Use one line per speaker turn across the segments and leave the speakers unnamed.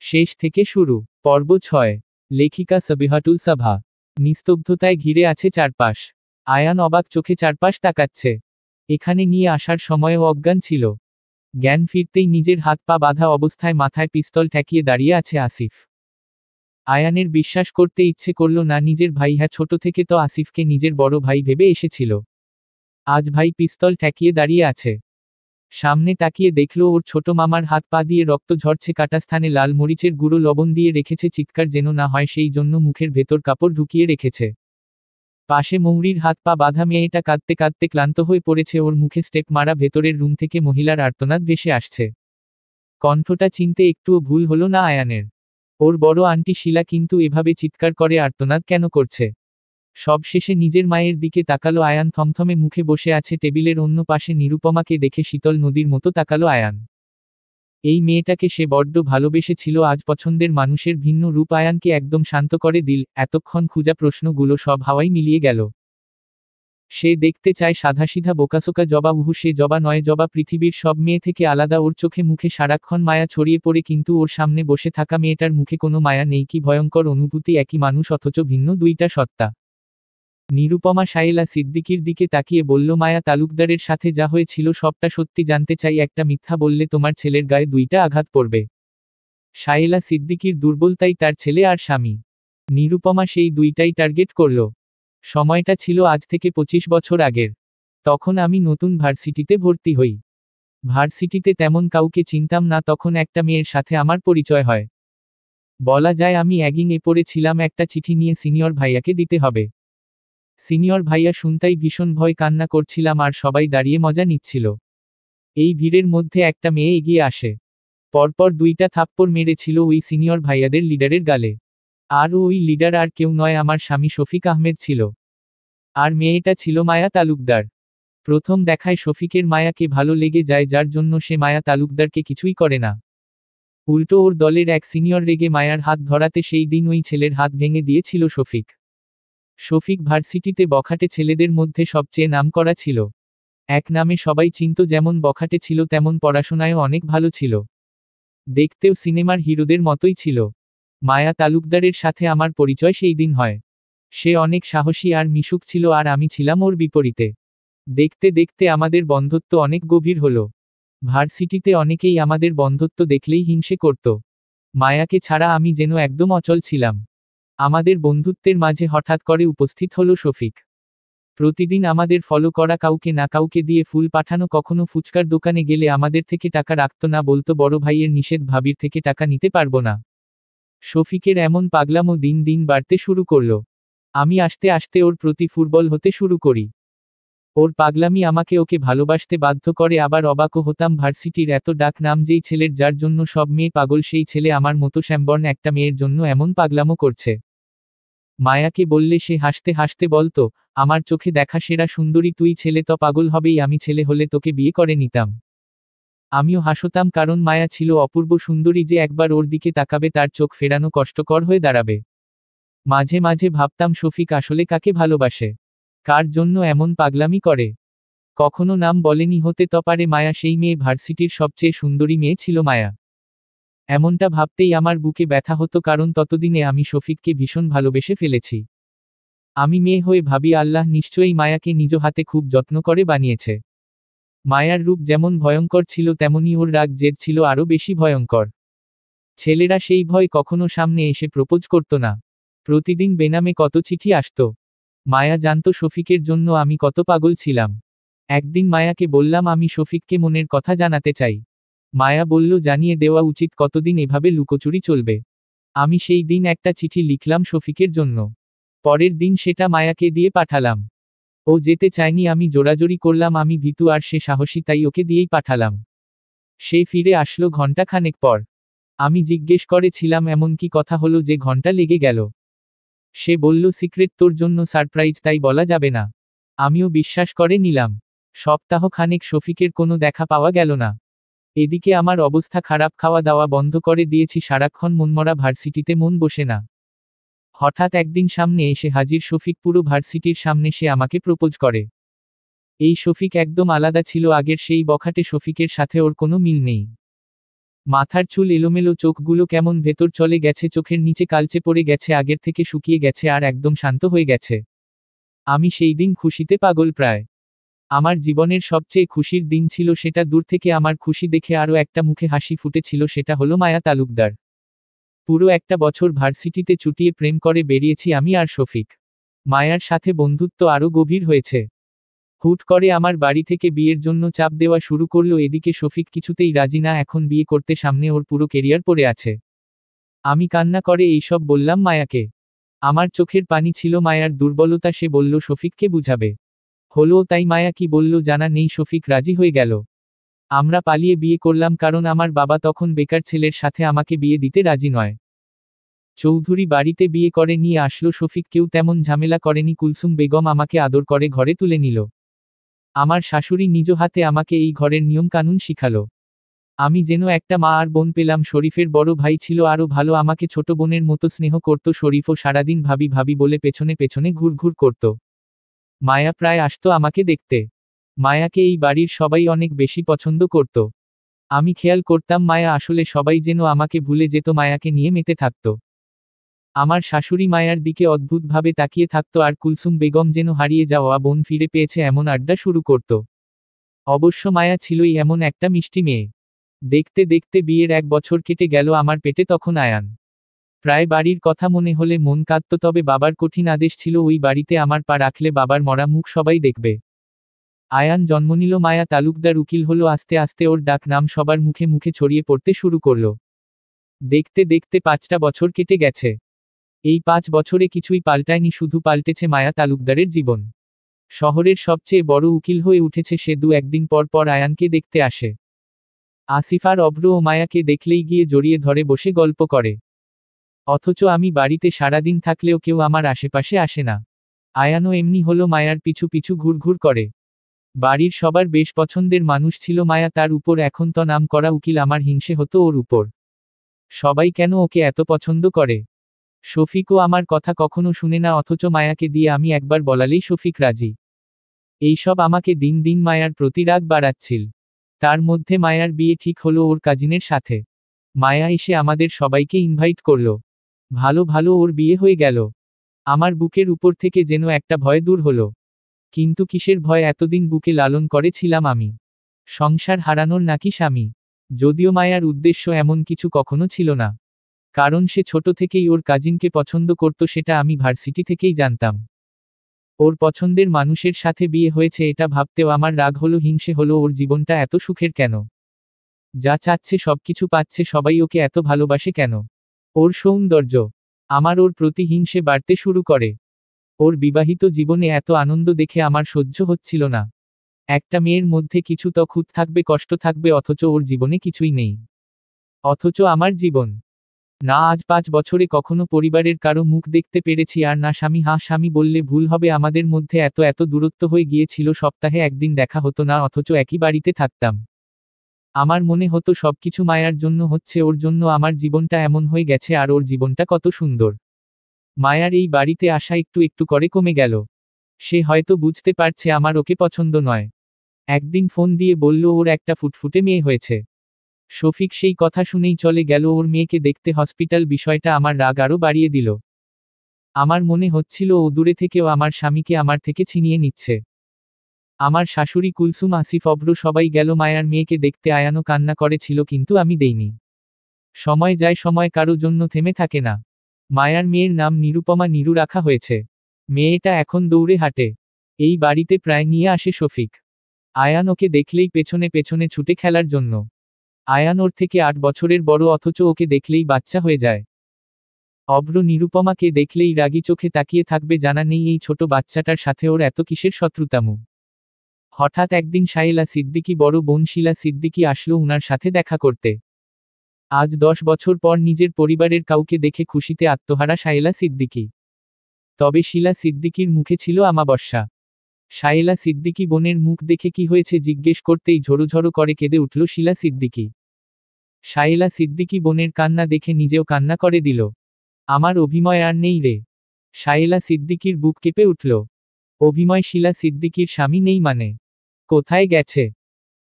শেষ থেকে শুরু। পর্ব 6। লেখিকা সাবিহাতুল সাবহা। নিস্তব্ধতায় ঘিরে আছে চারপাশ। আয়ান অবাক চোখে চারপাশ তাকাচ্ছে। এখানে নিয়ে আসার সময়ও অজ্ঞান ছিল। জ্ঞান ফিরতেই নিজের হাত পা বাঁধা অবস্থায় মাথায় পিস্তল ঠেকিয়ে দাঁড়িয়ে আছে আসিফ। আয়ানের বিশ্বাস করতে ইচ্ছে করল না নিজের ভাই, হ্যাঁ ছোট থেকে তো আসিফকে নিজের বড় ভাই ভেবে এসেছিল। আজ ভাই পিস্তল ঠেকিয়ে দাঁড়িয়ে আছে। সামনে তাকিয়ে দেখল ওর ছোট মামার হাত পা দিয়ে রক্ত ঝরছে, কাটা স্থানে লাল মরিচের গুঁড়ো লবণ দিয়ে রেখেছে, চিৎকার যেন না হয় সেই জন্য মুখের ভেতর কাপড় ঢুকিয়ে রেখেছে। পাশে মৌরির হাত পা বাঁধা মেয়েটা কাঁদতে কাঁদতে ক্লান্ত হয়ে পড়েছে, ওর মুখে স্টেপ মারা। ভেতরের রুম থেকে মহিলার আর্তনাদ ভেসে আসছে। কণ্ঠটা চিনতে একটুও ভুল হলো না আয়ানের। ওর বড় আন্টি শিলা, কিন্তু এভাবে চিৎকার করে আর্তনাদ কেন করছে? সবশেষে নিজের মায়ের দিকে তাকালো আয়ান। থমথমে মুখে বসে আছে টেবিলের অন্য পাশে নিরুপমাকে দেখে শীতল নদীর মতো তাকালো আয়ান। এই মেয়েটাকে সে বড্ড ভালোবেসেছিল, আজ পছন্দের মানুষের ভিন্ন রূপ আয়ানকে একদম শান্ত করে দিল। এতক্ষণ খুঁজা প্রশ্নগুলো সব হাওয়ায় মিলিয়ে গেল। সে দেখতে চায় সাধাসিধা বোকাসোকা জবা, সে জবা নয়, জবা পৃথিবীর সব মেয়ে থেকে আলাদা। ওর চোখে মুখে সারাক্ষণ মায়া ছড়িয়ে পড়ে, কিন্তু ওর সামনে বসে থাকা মেয়েটার মুখে কোনো মায়া নেই। কি ভয়ঙ্কর অনুভূতি, একই মানুষ অথচ ভিন্ন দুইটা সত্তা। নিরুপমা সায়েলা সিদ্দিকীর দিকে তাকিয়ে বলল, মায়া তালুকদারের সাথে যা হয়েছিল সবটা সত্যি জানতে চাই। একটা মিথ্যা বললে তোমার ছেলের গায়ে দুইটা আঘাত পড়বে। সায়েলা সিদ্দিকীর দুর্বলতাই তার ছেলে আর স্বামী। নিরুপমা সেই দুইটাই টার্গেট করল। সময়টা ছিল আজ থেকে 25 বছর আগের। তখন আমি নতুন ভার্সিটিতে ভর্তি হই। ভার্সিটিতে তেমন কাউকে চিনতাম না, তখন একটা মেয়ের সাথে আমার পরিচয় হয়। বলা যায় আমি অ্যাগিং-এ পড়েছিলাম। একটা চিঠি নিয়ে সিনিয়র ভাইয়াকে দিতে হবে। সিনিয়র ভাইয়া শুনতাই ভীষণ ভয়, কান্না করছিলাম আর সবাই দাঁড়িয়ে মজা নিচ্ছিল। এই ভিড়ের মধ্যে একটা মেয়ে এগিয়ে আসে। পরপর দুইটা থাপ্পড় মেরেছিল ওই সিনিয়র ভাইয়াদের লিডারের গালে। আর ওই লিডার আর কেউ নয়, আমার স্বামী শফিক আহমেদ ছিল। আর মেয়েটা ছিল মায়া তালুকদার। প্রথম দেখায় শফিকের মায়াকে ভালো লেগে যায়, যার জন্য সে মায়া তালুকদারকে কিছুই করে না। উল্টো ওর দলের এক সিনিয়র রেগে মায়ার হাত ধরাতে সেই দিন ওই ছেলের হাত ভেঙে দিয়েছিল শফিক। শফিক ভার্সিটিতে বখাটে ছেলেদের মধ্যে সবচেয়ে নামকরা ছিল। এক নামে সবাই চিনত, যেমন বখাটে ছিল তেমন পড়াশোনায়ও অনেক ভালো ছিল। দেখতেও সিনেমার হিরোদের মতোই ছিল। মায়া তালুকদারের সাথে আমার পরিচয় সেই দিন হয়। সে অনেক সাহসী আর মিশুক ছিল, আর আমি ছিলাম ওর বিপরীতে। দেখতে দেখতে আমাদের বন্ধুত্ব অনেক গভীর হলো। ভার্সিটিতে অনেকেই আমাদের বন্ধুত্ব দেখলেই হিংসে করত। মায়াকে ছাড়া আমি যেন একদম অচল ছিলাম। আমাদের বন্ধুত্বের মাঝে হঠাৎ করে উপস্থিত হলো শফিক। প্রতিদিন আমাদের ফলো করা, কাউকে না কাউকে দিয়ে ফুল পাঠানো, কখনো ফুচকার দোকানে গেলে আমাদের থেকে টাকা রাখত না, বলতো বড় ভাইয়ের নিষেধ, ভাবির থেকে টাকা নিতে পারবো না। শফিকের এমন পাগলামো দিন দিন বাড়তে শুরু করলো। আমি আস্তে আস্তে ওর প্রতি ফুটবল হতে শুরু করি। ওর পাগলামি আমাকে ওকে ভালোবাসতে বাধ্য করে। আবার অবাকও হতাম, ভার্সিটির এত ডাক নাম যেই ছেলের, যার জন্য সব মেয়ে পাগল, সেই ছেলে আমার মতো শ্যামবর্ণ একটা মেয়ের জন্য এমন পাগলামো করছে। মায়াকে বললে সে হাসতে হাসতে বলতো, আমার চোখে দেখা সেরা সুন্দরী তুই, ছেলে তো পাগল হবেই, আমি ছেলে হলে তোকে বিয়ে করে নিতাম। আমিও হাসতাম, কারণ মায়া ছিল অপূর্ব সুন্দরী, যে একবার ওর দিকে তাকাবে তার চোখ ফেরানো কষ্টকর হয়ে দাঁড়াবে। মাঝে মাঝে ভাবতাম শফিক আসলে কাকে ভালোবাসে, কার জন্য এমন পাগলামি করে। কখনো নাম বলেনি, হতে তো পারে মায়া সেই মেয়ে, ভার্সিটির সবচেয়ে সুন্দরী মেয়ে ছিল মায়া। এমনটা ভাবতেই আমার বুকে ব্যথা হতো, কারণ ততদিনে আমি শফিককে ভীষণ ভালোবেসে ফেলেছি। আমি মেয়ে হয়ে ভাবি, আল্লাহ নিশ্চয়ই মায়াকে নিজ হাতে খুব যত্ন করে বানিয়েছে। মায়ার রূপ যেমন ভয়ঙ্কর ছিল, তেমনি ওর রাগ জেদ ছিল আরও বেশি ভয়ঙ্কর। ছেলেরা সেই ভয় কখনো সামনে এসে প্রপোজ করত না। প্রতিদিন বেনামে কত চিঠি আসতো। মায়া জানতো শফিকের জন্য আমি কত পাগল ছিলাম। একদিন মায়াকে বললাম, আমি শফিককে মনের কথা জানাতে চাই। মায়া বলল, জানিয়ে দেওয়া উচিত, কতদিন এভাবে লুকোচুরি চলবে। আমি সেই দিন একটা চিঠি লিখলাম শফিকের জন্য। পরের দিন সেটা মায়াকে দিয়ে পাঠালাম। ও যেতে চায়নি, আমি জোরাজোরি করলাম, আমি ভীতু আর সে সাহসী, তাই ওকে দিয়েই পাঠালাম। সে ফিরে আসলো ঘন্টা খানেক পর। আমি জিজ্ঞেস করেছিলাম এমন কি কথা হলো যে ঘন্টা লেগে গেল। সে বলল, সিক্রেট, তোর জন্য সারপ্রাইজ, তাই বলা যাবে না। আমিও বিশ্বাস করে নিলাম। সপ্তাহ খানেক শফিকের কোনো দেখা পাওয়া গেল না। এদিকে আমার অবস্থা খারাপ, খাওয়া দাওয়া বন্ধ করে দিয়েছি, সারাক্ষণ মনমরা, ভার্সিটিতে মন বসে না। হঠাৎ একদিন সামনে এসে হাজির শফিক, পুরো ভার্সিটির সামনে সে আমাকে প্রপোজ করে। এই শফিক একদম আলাদা ছিল আগের সেই বখাটে শফিকের সাথে ওর কোনো মিল নেই। মাথার চুল এলোমেলো, চোখগুলো কেমন ভেতর চলে গেছে, চোখের নিচে কালচে পড়ে গেছে, আগের থেকে শুকিয়ে গেছে আর একদম শান্ত হয়ে গেছে। আমি সেই দিন খুশিতে পাগল প্রায়। আমার জীবনের সবচেয়ে খুশির দিন ছিল সেটা। দূর থেকে আমার খুশি দেখে আরও একটা মুখে হাসি ফুটেছিল, সেটা হলো মায়া তালুকদার। পুরো একটা বছর ভার্সিটিতে চুটিয়ে প্রেম করে বেরিয়েছি আমি আর শফিক। মায়ার সাথে বন্ধুত্ব আরও গভীর হয়েছে। হুট করে আমার বাড়ি থেকে বিয়ের জন্য চাপ দেওয়া শুরু করলো, এদিকে শফিক কিছুতেই রাজি না, এখন বিয়ে করতে, সামনে ওর পুরো কেরিয়ার পড়ে আছে। আমি কান্না করে এইসব বললাম মায়াকে। আমার চোখের পানি ছিল মায়ার দুর্বলতা, সে বলল শফিককে বুঝাবে। হলো তাই। মায়া কি বলল জানা নেই, শফিক রাজি হয়ে গেল। আমরা পালিয়ে বিয়ে করলাম, কারণ আমার বাবা তখন বেকার ছেলের সাথে আমাকে বিয়ে দিতে রাজি নয়। চৌধুরী বাড়িতে বিয়ে করে নিয়ে আসলো শফিক, কেউ তেমন ঝামেলা করেনি, কুলসুম বেগম আমাকে আদর করে ঘরে তুলে নিল। আমার শাশুড়ি নিজ হাতে আমাকে এই ঘরের নিয়ম কানুন শিখালো। আমি যেন একটা মা আর বোন পেলাম। শরীফের বড় ভাই ছিল আরও ভালো, আমাকে ছোট বোনের মতো স্নেহ করত। শরীফও সারাদিন ভাবি ভাবি বলে পেছনে পেছনে ঘুরঘুর করত। মায়া প্রায় আসতো আমাকে দেখতে। মায়াকে এই বাড়ির সবাই অনেক বেশি পছন্দ করত। আমি খেয়াল করতাম মায়া আসলে সবাই যেন আমাকে ভুলে যেত, মায়াকে নিয়ে মেতে থাকত। আমার শাশুড়ি মায়ার দিকে অদ্ভুতভাবে তাকিয়ে থাকত, আর কুলসুম বেগম যেন হারিয়ে যাওয়া বোন ফিরে পেয়েছে এমন আড্ডা শুরু করত। অবশ্য মায়া ছিলই এমন একটা মিষ্টি মেয়ে। দেখতে দেখতে বিয়ের 1 বছর কেটে গেল, আমার পেটে তখন আয়ান। প্রায় বাড়ির কথা মনে হলে মন কাঁদত, তবে বাবার কঠিন আদেশ ছিল, ওই বাড়িতে আমার পা রাখলে বাবার মরা মুখ সবাই দেখবে। আয়ান জন্ম নিল, মায়া তালুকদার উকিল হলো, আস্তে আস্তে ওর ডাক নাম সবার মুখে মুখে ছড়িয়ে পড়তে শুরু করলো। দেখতে দেখতে 5টা বছর কেটে গেছে। এই 5 বছরে কিছুই পাল্টায়নি, শুধু পাল্টেছে মায়া তালুকদারের জীবন। শহরের সবচেয়ে বড় উকিল হয়ে উঠেছে সে, 1-2 দিন পর পর আয়ানকে দেখতে আসে। আসিফ আর অভ্র ও মায়াকে দেখলেই গিয়ে জড়িয়ে ধরে বসে গল্প করে। অথচ আমি বাড়িতে সারাদিন থাকলেও কেউ আমার আশেপাশে আসে না। আয়ানও এমনি হলো, মায়ার পিছু পিছু ঘুরঘুর করে। বাড়ির সবার বেশ পছন্দের মানুষ ছিল মায়া, তার উপর এখন তো নাম করা উকিল। আমার হিংসে হতো ওর উপর। সবাই কেন ওকে এত পছন্দ করে। শফিকও আমার কথা কখনো শুনে না, অথচ মায়াকে দিয়ে আমি একবার বলালেই শফিক রাজি। এইসব আমাকে দিন দিন মায়ার প্রতি রাগ বাড়াচ্ছিল। তার মধ্যে মায়ার বিয়ে ঠিক হলো ওর কাজিনের সাথে। মায়া এসে আমাদের সবাইকে ইনভাইট করলো। ভালো ভালো ওর বিয়ে হয়ে গেল। আমার বুকের উপর থেকে যেন একটা ভয় দূর হলো। কিন্তু কিসের ভয়, এতদিন বুকে লালন করেছিলাম আমি। সংসার হারানোর নাকি স্বামী? যদিও মায়ার উদ্দেশ্য এমন কিছু কখনো ছিল না। কারণ সে ছোট থেকেই ওর কাজিনকে পছন্দ করত, সেটা আমি ভার্সিটি থেকেই জানতাম। ওর পছন্দের মানুষের সাথে বিয়ে হয়েছে এটা ভাবতেও আমার রাগ হলো, হিংসে হলো। ওর জীবনটা এত সুখের কেন? যা চাচ্ছে সবকিছু পাচ্ছে, সবাই ওকে এত ভালোবাসে কেন? ওর সৌন্দর্য। আমার ওর প্রতি হিংসে বাড়তে শুরু করে। ওর বিবাহিত জীবনে এত আনন্দ দেখে আমার সহ্য হচ্ছিল না। একটা মেয়ের মধ্যে কিছু তো খুঁত থাকবে, কষ্ট থাকবে, অথচ ওর জীবনে কিছুই নেই। অথচ আমার জীবন। না আজ 5 বছরে কখনো পরিবারের কারো মুখ দেখতে পেরেছি, আর না স্বামী। স্বামী বললে ভুল হবে, আমাদের মধ্যে এত এত দূরত্ব হয়ে গিয়েছিল, সপ্তাহে একদিন দেখা হতো না, অথচ একই বাড়িতে থাকতাম। আমার মনে হতো সবকিছু মায়ার জন্য হচ্ছে, ওর জন্য আমার জীবনটা এমন হয়ে গেছে, আর ওর জীবনটা কত সুন্দর। মায়ার এই বাড়িতে আসা একটু একটু করে কমে গেল। সে হয়তো বুঝতে পারছে আমার ওকে পছন্দ নয়। একদিন ফোন দিয়ে বলল ওর একটা ফুটফুটে মেয়ে হয়েছে। শফিক সেই কথা শুনেই চলে গেল ওর মেয়েকে দেখতে হসপিটাল। বিষয়টা আমার রাগ আরও বাড়িয়ে দিল। আমার মনে হচ্ছিল ও দূরে থেকেও আমার স্বামীকে আমার থেকে ছিনিয়ে নিচ্ছে। আমার শাশুড়ি, কুলসুম, আসিফ, অভ্র সবাই গেল মায়ার মেয়েকে দেখতে। আয়ানও কান্না করেছিল, কিন্তু আমি দেইনি। সময় যায়, সময় কারো জন্য থেমে থাকে না। মায়ার মেয়ের নাম নিরুপমা, নীরু রাখা হয়েছে। মেয়েটা এখন দৌড়ে হাঁটে। এই বাড়িতে প্রায় নিয়ে আসে শফিক। আয়ান ওকে দেখলেই পেছনে পেছনে ছুটে খেলার জন্য। আয়ান ওর থেকে 8 বছরের বড়, অথচ ওকে দেখলেই বাচ্চা হয়ে যায়। অভ্র নিরুপমাকে দেখলেই রাগী চোখে তাকিয়ে থাকবে, জানা নেই এই ছোট বাচ্চাটার সাথে ওর এত কিসের শত্রুতামু। হঠাৎ একদিন সায়েলা সিদ্দিকী, বড় বোন শিলা সিদ্দিকী আসলো উনার সাথে দেখা করতে। আজ 10 বছর পর নিজের পরিবারের কাউকে দেখে খুশিতে আত্মহারা সায়েলা সিদ্দিকী। তবে শিলা সিদ্দিকীর মুখে ছিল আমাবস্যা। সায়েলা সিদ্দিকী বোনের মুখ দেখে কি হয়েছে জিজ্ঞেস করতেই ঝরোঝরো করে কেঁদে উঠল শিলা সিদ্দিকী। সায়েলা সিদ্দিকী বোনের কান্না দেখে নিজেও কান্না করে দিল। আমার অভিময় আর নেই রে। সায়েলা সিদ্দিকীর বুক কেঁপে উঠল। অভিময়? শিলা সিদ্দিকীর স্বামী নেই মানে? কোথায় গেছে?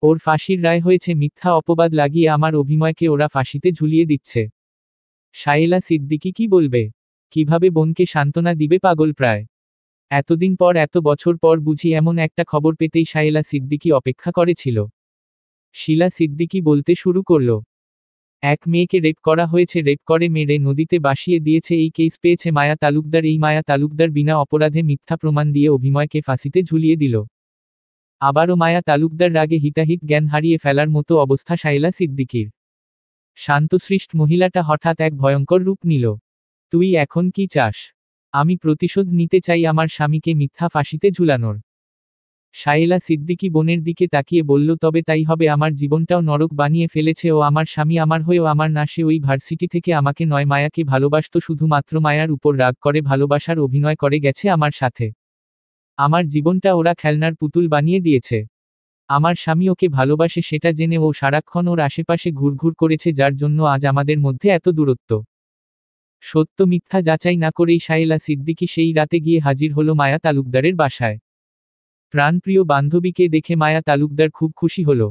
ওর ফাঁসির রায় হয়েছে, মিথ্যা অপবাদ লাগিয়ে আমার অভিনয়কে ওরা ফাঁসিতে ঝুলিয়ে দিচ্ছে। শায়েলা সিদ্দিকী কি বলবে? কিভাবে বোনকে সান্ত্বনা দিবে? পাগল প্রায়। এতদিন পর, এত বছর পর বুঝি এমন একটা খবর পেতেই শায়েলা সিদ্দিকী অপেক্ষা করেছিল। শিলা সিদ্দিকী বলতে শুরু করল, এক মেয়েকে রেপ করা হয়েছে, রেপ করে মেরে নদীতে ভাসিয়ে দিয়েছে, এই কেস পেয়েছে মায়া তালুকদার। এই মায়া তালুকদার বিনা অপরাধে মিথ্যা প্রমাণ দিয়ে অভিনয়কে ফাঁসিতে ঝুলিয়ে দিল। আবারও মায়া তালুকদার রাগে হিতাহিত জ্ঞান হারিয়ে ফেলার মতো অবস্থা শায়েলা সিদ্দিকীর। শান্তশিষ্ট মহিলাটা হঠাৎ এক ভয়ঙ্কর রূপ নিল। তুই এখন কি চাস? আমি প্রতিশোধ নিতে চাই আমার স্বামীকে মিথ্যা ফাঁসিতে ঝুলানোর। শায়েলা সিদ্দিকী বোনের দিকে তাকিয়ে বলল, তবে তাই হবে। আমার জীবনটাও নরক বানিয়ে ফেলেছে ও। আমার স্বামী আমার হয়েও আমার না। সে ওই ভার্সিটি থেকে আমাকে নয়, মায়াকে ভালোবাসত। শুধুমাত্র মায়ার উপর রাগ করে ভালোবাসার অভিনয় করে গেছে আমার সাথে। আমার জীবনটা ওরা খেলনার পুতুল বানিয়ে দিয়েছে। আমার স্বামী ওকে ভালোবাসে সেটা জেনে ও সারাক্ষণ ওর আশেপাশে ঘুরঘুর করেছে, যার জন্য আজ আমাদের মধ্যে এত দূরত্ব। সত্য মিথ্যা যাচাই না করেই শায়েলা সিদ্দিকী সেই রাতে গিয়ে হাজির হলো মায়া তালুকদারের বাসায়। প্রাণপ্রিয় বান্ধবীকে দেখে মায়া তালুকদার খুব খুশি হলো।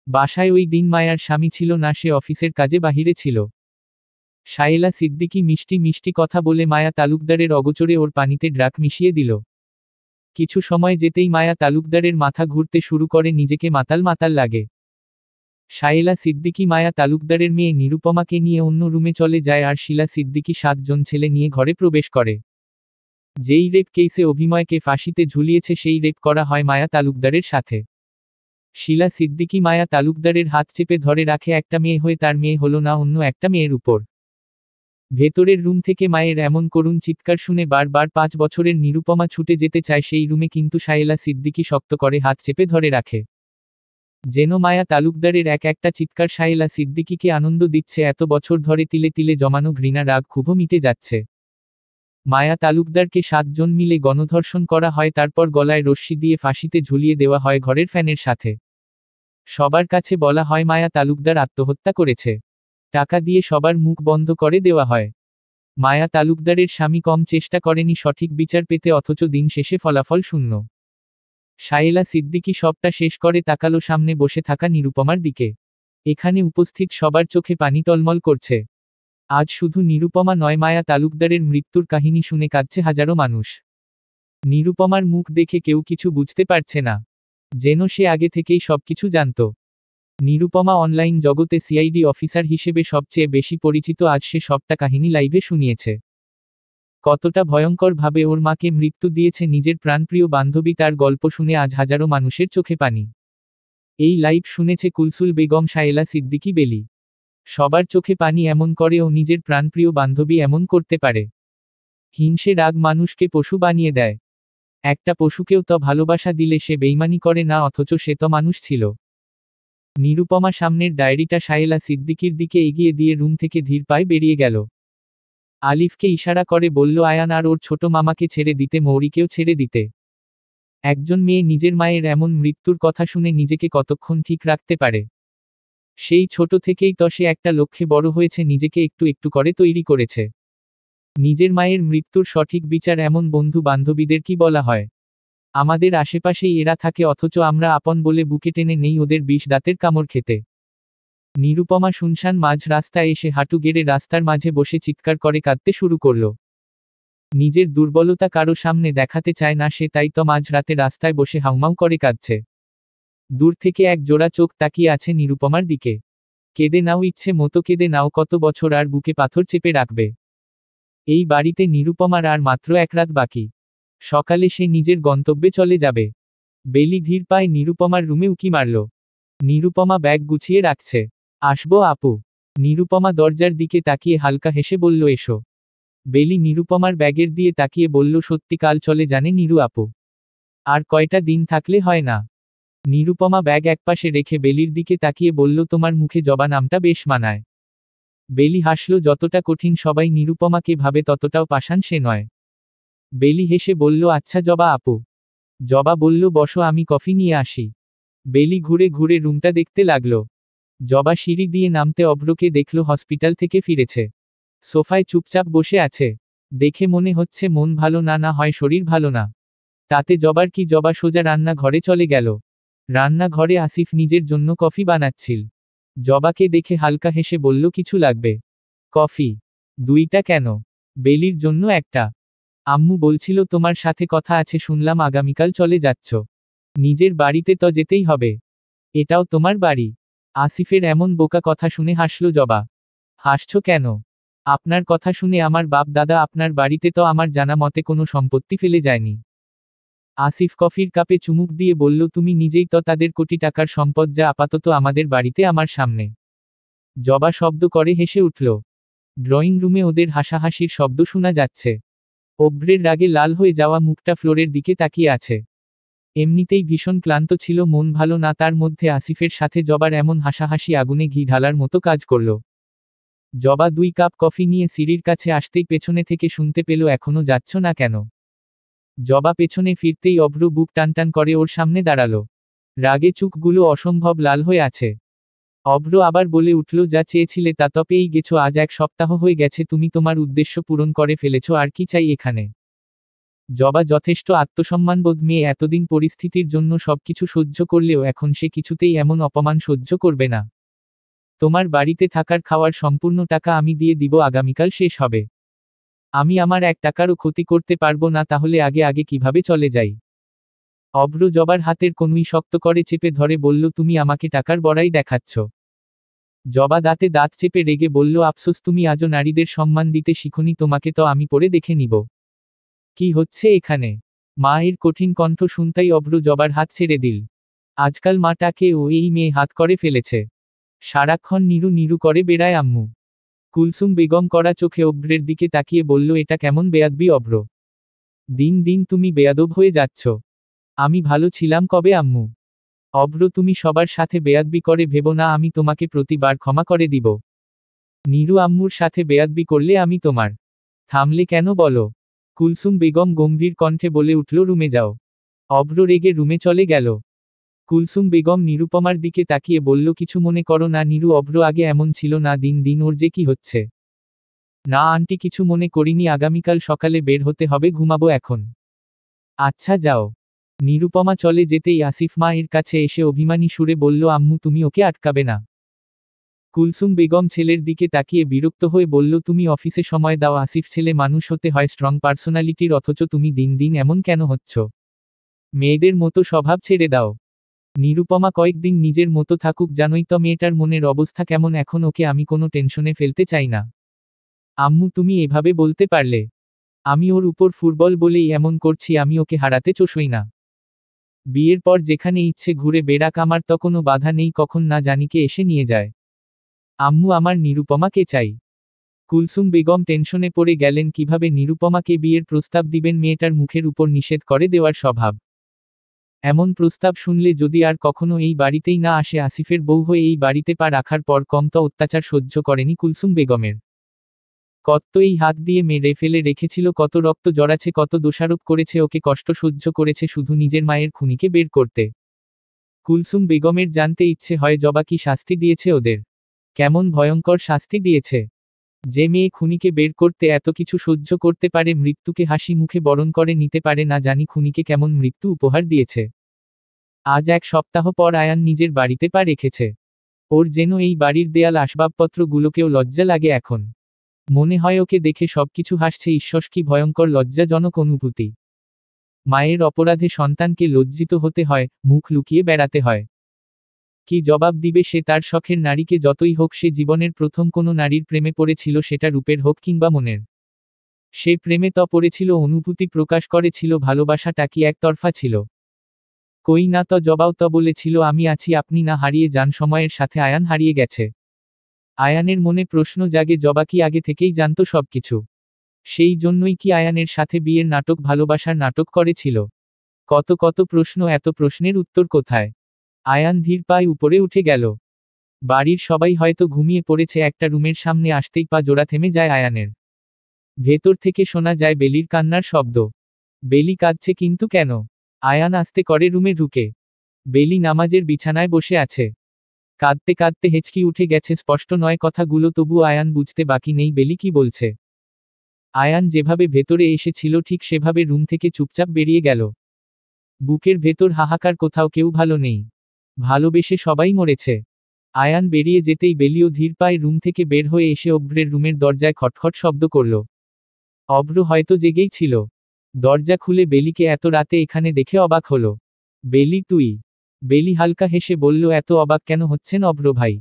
বাসায় ওই দিন মায়ার স্বামী ছিল না, সে অফিসের কাজে বাহিরে ছিল। শায়েলা সিদ্দিকী মিষ্টি মিষ্টি কথা বলে মায়া তালুকদারের অগোচরে ওর পানিতে ড্রাগ মিশিয়ে দিল। কিছু সময় যেতেই মায়া তালুকদারের মাথা ঘুরতে শুরু করে, নিজেকে মাতাল মাতাল লাগে। শায়েলা সিদ্দিকী মায়া তালুকদারের মেয়ে নিরুপমাকে নিয়ে অন্য রুমে চলে যায় আর শিলা সিদ্দিকী 7 জন ছেলে নিয়ে ঘরে প্রবেশ করে। যেই রেপ কেসে অভিনয়কে ফাঁসিতে ঝুলিয়েছে সেই রেপ করা হয় মায়া তালুকদারের সাথে। শিলা সিদ্দিকী মায়া তালুকদারের হাত চেপে ধরে রাখে। একটা মেয়ে হয়ে তার মেয়ে হলো না অন্য একটা মেয়ের উপর। ভেতরের রুম থেকে মায়ের এমন করুণ চিৎকার শুনে বারবার 5 বছরের নিরুপমা ছুটে যেতে চায় সেই রুমে, কিন্তু শায়েলা সিদ্দিকী শক্ত করে হাত চেপে ধরে রাখে। যেন মায়া তালুকদারের এক একটা চিৎকার শায়েলা সিদ্দিকীকে আনন্দ দিচ্ছে। এত বছর ধরে তিলে তিলে জমানো ঘৃণা রাগ ক্ষোভও মিটে যাচ্ছে। মায়া তালুকদারকে 7 জন মিলে গণধর্ষণ করা হয়, তারপর গলায় রশ্মি দিয়ে ফাঁসিতে ঝুলিয়ে দেওয়া হয় ঘরের ফ্যানের সাথে। সবার কাছে বলা হয় মায়া তালুকদার আত্মহত্যা করেছে। টাকা দিয়ে সবার মুখ বন্ধ করে দেওয়া হয়। মায়া তালুকদারের স্বামী কম চেষ্টা করেনি সঠিক বিচার পেতে, অথচ দিন শেষে ফলাফল শূন্য। শায়েলা সিদ্দিকী সবটা শেষ করে তাকালো সামনে বসে থাকা নিরুপমার দিকে। এখানে উপস্থিত সবার চোখে পানি টলমল করছে। আজ শুধু নিরুপমা নয়, মায়া তালুকদারের মৃত্যুর কাহিনী শুনে কাঁদছে হাজারো মানুষ। নিরুপমার মুখ দেখে কেউ কিছু বুঝতে পারছে না, যেন সে আগে থেকেই সবকিছু জানত। নিরুপমা অনলাইন জগতে সিআইডি অফিসার হিসেবে সবচেয়ে বেশি পরিচিত। আজ সে সবটা কাহিনী লাইভে শুনিয়েছে। কতটা ভয়ঙ্করভাবে ওর মাকে মৃত্যু দিয়েছে নিজের প্রাণপ্রিয় বান্ধবী, তার গল্প শুনে আজ হাজারো মানুষের চোখে পানি। এই লাইভ শুনেছে কুলসুল বেগম, শায়েলা সিদ্দিকী, বেলি। সবার চোখে পানি এমন করে ও নিজের প্রাণপ্রিয় বান্ধবী এমন করতে পারে। হিংসে রাগ মানুষকে পশু বানিয়ে দেয়। একটা পশুকেও তো ভালোবাসা দিলে সে বেইমানি করে না, অথচ সে তো মানুষ ছিল। নিরুপমা সামনের ডায়েরিটা শায়েলা সিদ্দিকীর দিকে এগিয়ে দিয়ে রুম থেকে ধীর পায়ে বেরিয়ে গেল। আলিফকে ইশারা করে বলল, আয়ান আর ওর ছোট মামাকে ছেড়ে দিতে, মৌরিকেও ছেড়ে দিতে। একজন মেয়ে নিজের মায়ের এমন মৃত্যুর কথা শুনে নিজেকে কতক্ষণ ঠিক রাখতে পারে? সেই ছোট থেকেই তো সে একটা লক্ষ্যে বড় হয়েছে, নিজেকে একটু একটু করে তৈরি করেছে। নিজের মায়ের মৃত্যুর সঠিক বিচার এমন বন্ধু বান্ধবীদের কি বলা হয়? আমাদের আশেপাশেই এরা থাকে, অথচ আমরা আপন বলে বুকে টেনে নেই ওদের বিষ দাঁতের কামড় খেতে। নিরুপমা শুনশান মাঝ রাস্তায় এসে হাঁটু গেড়ে রাস্তার মাঝে বসে চিৎকার করে কাঁদতে শুরু করল। নিজের দুর্বলতা কারো সামনে দেখাতে চায় না সে, তাই তো মাঝ রাতে রাস্তায় বসে হাউমাউ করে কাঁদছে। দূর থেকে এক জোড়া চোখ তাকিয়ে আছে নিরুপমার দিকে। কেঁদে নাও, ইচ্ছে মতো কেঁদে নাও, কত বছর আর বুকে পাথর চেপে রাখবে? এই বাড়িতে নিরুপমার আর মাত্র 1 রাত বাকি। সকালে সে নিজের গন্তব্যে চলে যাবে। বেলি ধীর পায়ে নিরুপমার রুমে উকি মারল। নিরুপমা ব্যাগ গুছিয়ে রাখছে। আসবো আপু? নিরুপমা দরজার দিকে তাকিয়ে হালকা হেসে বলল, এসো। বেলি নিরুপমার ব্যাগের দিয়ে তাকিয়ে বলল, সত্যি কাল চলে জানে নিরু আপু? আর কয়টা দিন থাকলে হয় না? নিরুপমা ব্যাগ একপাশে রেখে বেলির দিকে তাকিয়ে বলল, তোমার মুখে জবা নামটা বেশ মানায়। বেলি হাসল, যতটা কঠিন সবাই নিরুপমাকে ভাবে ততটাও পাষাণ সে নয়। বেলি হেসে বলল, আচ্ছা জবা আপু। জবা বলল, বসো, আমি কফি নিয়ে আসি। বেলি ঘুরে ঘুরে রুমটা দেখতে লাগল। জবা সিঁড়ি দিয়ে নামতে অভ্রকে দেখল হসপিটাল থেকে ফিরেছে। সোফায় চুপচাপ বসে আছে। দেখে মনে হচ্ছে মন ভালো না, না হয় শরীর ভালো না। তাতে জবার কি, জবা সোজা রান্না ঘরে চলে গেল। রান্নাঘরে আসিফ নিজের জন্য কফি বানাচ্ছিল। জবাকে দেখে হালকা হেসে বলল, কিছু লাগবে? কফি? দুইটা কেন? বেলির জন্য একটা। আম্মু বলছিল তোমার সাথে কথা আছে, শুনলাম আগামীকাল চলে যাচ্ছ। নিজের বাড়িতে তো যেতেই হবে। এটাও তোমার বাড়ি। আসিফের এমন বোকা কথা শুনে হাসল জবা। হাসছো কেন? আপনার কথা শুনে আমার বাপ দাদা আপনার বাড়িতে তো আমার জানা মতে কোনো সম্পত্তি ফেলে যায়নি। আসিফ কফির কাপে চুমুক দিয়ে বলল, তুমি নিজেই তো তাদের কোটি টাকার সম্পদ, যা আপাতত আমাদের বাড়িতে আমার সামনে। জবা শব্দ করে হেসে উঠল। ড্রয়িং রুমে ওদের হাসাহাসির শব্দ শোনা যাচ্ছে। অভ্রের রাগে লাল হয়ে যাওয়া মুখটা ফ্লোরের দিকে তাকিয়ে আছে। এমনিতেই ভীষণ ক্লান্ত ছিল, মন ভালো না, তার মধ্যে আসিফের সাথে জবার এমন হাসাহাসি আগুনে ঘি ঢালার মতো কাজ করল। জবা 2 কাপ কফি নিয়ে সিঁড়ির কাছে আসতেই পেছনে থেকে শুনতে পেল, এখনো যাচ্ছ না কেন? জবা পেছনে ফিরতেই অভ্র বুক টানটান করে ওর সামনে দাঁড়ালো। রাগে চোখগুলো অসম্ভব লাল হয়ে আছে। অভ্র আবার বলে উঠল, যা চেয়েছিলে তা তো পেয়েই গেছো, আজ 1 সপ্তাহ হয়ে গেছে তুমি তোমার উদ্দেশ্য পূরণ করে ফেলেছ, আর কি চাই এখানে? জবা যথেষ্ট আত্মসম্মানবোধ মেয়ে, এতদিন পরিস্থিতির জন্য সবকিছু সহ্য করলেও এখন সে কিছুতেই এমন অপমান সহ্য করবে না। তোমার বাড়িতে থাকার খাওয়ার সম্পূর্ণ টাকা আমি দিয়ে দিব, আগামীকাল শেষ হবে। আমি আমার 1 টাকারও ক্ষতি করতে পারবো না, তাহলে আগে আগে কিভাবে চলে যাই? অভ্র জবার হাতের কনুই শক্ত করে চেপে ধরে বলল, তুমি আমাকে টাকার বড়াই দেখাচ্ছ? জবা দাঁতে দাঁত চেপে রেগে বলল, আফসোস তুমি আজও নারীদের সম্মান দিতে শিখনি, তোমাকে তো আমি পরে দেখে নিব। কি হচ্ছে এখানে? মায়ের কঠিন কণ্ঠ শুনতাই অভ্র জবার হাত ছেড়ে দিল। আজকাল মাটাকে ও এই মেয়ে হাত করে ফেলেছে। সারাক্ষণ নিরু নিরু করে বেড়ায় আম্মু। কুলসুম বেগম কড়া চোখে অভ্রের দিকে তাকিয়ে বলল, এটা কেমন বেয়াদবি অভ্র? দিন দিন তুমি বেয়াদব হয়ে যাচ্ছ। আমি ভালো ছিলাম কবে আম্মু? অভ্র, তুমি সবার সাথে বেয়াদবি করে ভেবো না আমি তোমাকে প্রতিবার ক্ষমা করে দিব। নিরু আম্মুর সাথে বেয়াদবি করলে আমি তোমার। থামলে কেন বলো? কুলসুম বেগম গম্ভীর কণ্ঠে বলে উঠল, রুমে যাও। অভ্র রেগে রুমে চলে গেল। কুলসুম বেগম নিরুপমার দিকে তাকিয়ে বলল, কিছু মনে করো না নিরু, অভ্র আগে এমন ছিল না, দিন দিন ওর যে কি হচ্ছে। না আন্টি, কিছু মনে করিনি, আগামীকাল সকালে বের হতে হবে, ঘুমাবো এখন। আচ্ছা যাও। নিরুপমা চলে যেতেই আসিফ মা এর কাছে এসে অভিমানী সুরে বলল, আম্মু তুমি ওকে আটকাবে না? কুলসুম বেগম ছেলের দিকে তাকিয়ে বিরক্ত হয়ে বলল, তুমি অফিসে সময় দাও, আসিফ ছেলে মানুষ হতে হয় স্ট্রং পার্সোনালিটির, অথচ তুমি দিন দিন এমন কেন হচ্ছ? মেয়েদের মতো স্বভাব ছেড়ে দাও। নিরুপমা কয়েকদিন নিজের মতো থাকুক, জানোই তো মেয়েটার মনের অবস্থা কেমন এখন, ওকে আমি কোনো টেনশনে ফেলতে চাই না। আম্মু তুমি এভাবে বলতে পারলে? আমি ওর উপর ফুটবল বলেই এমন করছি, আমি ওকে হারাতে চোষই না। বিয়ের পর যেখানে ইচ্ছে ঘুরে বেড়াক, আমার তো কোনো বাধা নেই, কখন না জানি কে এসে নিয়ে যায়। আম্মু আমার নিরুপমাকে চাই। কুলসুম বেগম টেনশনে পড়ে গেলেন, কিভাবে নিরুপমাকে বিয়ের প্রস্তাব দিবেন, মেয়েটার মুখের উপর নিষেধ করে দেওয়ার স্বভাব। এমন প্রস্তাব শুনলে যদি আর কখনো এই বাড়িতেই না আসে, আসিফের বউ হয়ে এই বাড়িতে পা রাখার পর কম তো অত্যাচার সহ্য করেনি কুলসুম বেগমের। কত এই হাত দিয়ে মেরে ফেলে রেখেছিল, কত রক্ত জড়াচ্ছে, কত দোষারোপ করেছে, ওকে কষ্ট সহ্য করেছে শুধু নিজের মায়ের খুনিকে বের করতে। কুলসুম বেগমের জানতে ইচ্ছে হয়, জবা কি শাস্তি দিয়েছে ওদের? কেমন ভয়ঙ্কর শাস্তি দিয়েছে? যে মেয়ে খুনিকে বের করতে এত কিছু সহ্য করতে পারে, মৃত্যুকে হাসি মুখে বরণ করে নিতে পারে, না জানি খুনিকে কেমন মৃত্যু উপহার দিয়েছে। আজ 1 সপ্তাহ পর আয়ান নিজের বাড়িতে পা রেখেছে। ওর যেন এই বাড়ির দেয়াল আসবাবপত্রগুলোকেও লজ্জা লাগে এখন। মনে হয় ওকে দেখে সবকিছু হাসছে, ঈশ্বর কি ভয়ঙ্কর লজ্জাজনক অনুভূতি। মায়ের অপরাধে সন্তানকে লজ্জিত হতে হয়, মুখ লুকিয়ে বেড়াতে হয়। কি জবাব দিবে সে তার শখের নারীকে? যতই হোক সে জীবনের প্রথম কোনো নারীর প্রেমে পড়েছিল, সেটা রূপের হোক কিংবা মনের। সে প্রেমে তো পড়েছিল, অনুভূতি প্রকাশ করেছিল, ভালোবাসাটা কি একতরফা ছিল? কই না তো, জবাও তো বলেছিল, আমি আছি আপনি না হারিয়ে যান, সময়ের সাথে আয়ান হারিয়ে গেছে। আয়ানের মনে প্রশ্ন জাগে, জবা কি আগে থেকেই জানতো সবকিছু? সেই জন্যই কি আয়ানের সাথে বিয়ের নাটক, ভালোবাসার নাটক করেছিল? কত কত প্রশ্ন, এত প্রশ্নের উত্তর কোথায়? আয়ান ধীর পায়ে উপরে উঠে গেল। বাড়ির সবাই হয়তো ঘুমিয়ে পড়েছে, একটা রুমের সামনে আসতেই পা জোড়া থেমে যায় আয়ানের। ভেতর থেকে শোনা যায় বেলির কান্নার শব্দ। বেলি কাঁদছে কিন্তু কেন? আয়ান আস্তে করে রুমে ঢুকে। বেলি নামাজের বিছানায় বসে আছে। কাঁদতে কাঁদতে হেঁচকি উঠে গেছে, স্পষ্ট নয় কথাগুলো, তবু আয়ান বুঝতে বাকি নেই বেলি কি বলছে। আয়ান যেভাবে ভেতরে এসেছিল ঠিক সেভাবে রুম থেকে চুপচাপ বেরিয়ে গেল। বুকের ভেতর হাহাকার, কোথাও কেউ ভালো নেই। ভালোবেসে সবাই মরেছে। আয়ান বেরিয়ে যেতেই বেলিও ধীর পায়ে রুম থেকে বের হয়ে এসে অভ্রের রুমের দরজায় খটখট শব্দ করল। অভ্র হয়তো জেগেই ছিল। দরজা খুলে বেলিকে এত রাতে এখানে দেখে অবাক হলো। বেলি তুই? বেলি হালকা হেসে বলল, এত অবাক কেন হচ্ছেন অভ্র ভাই?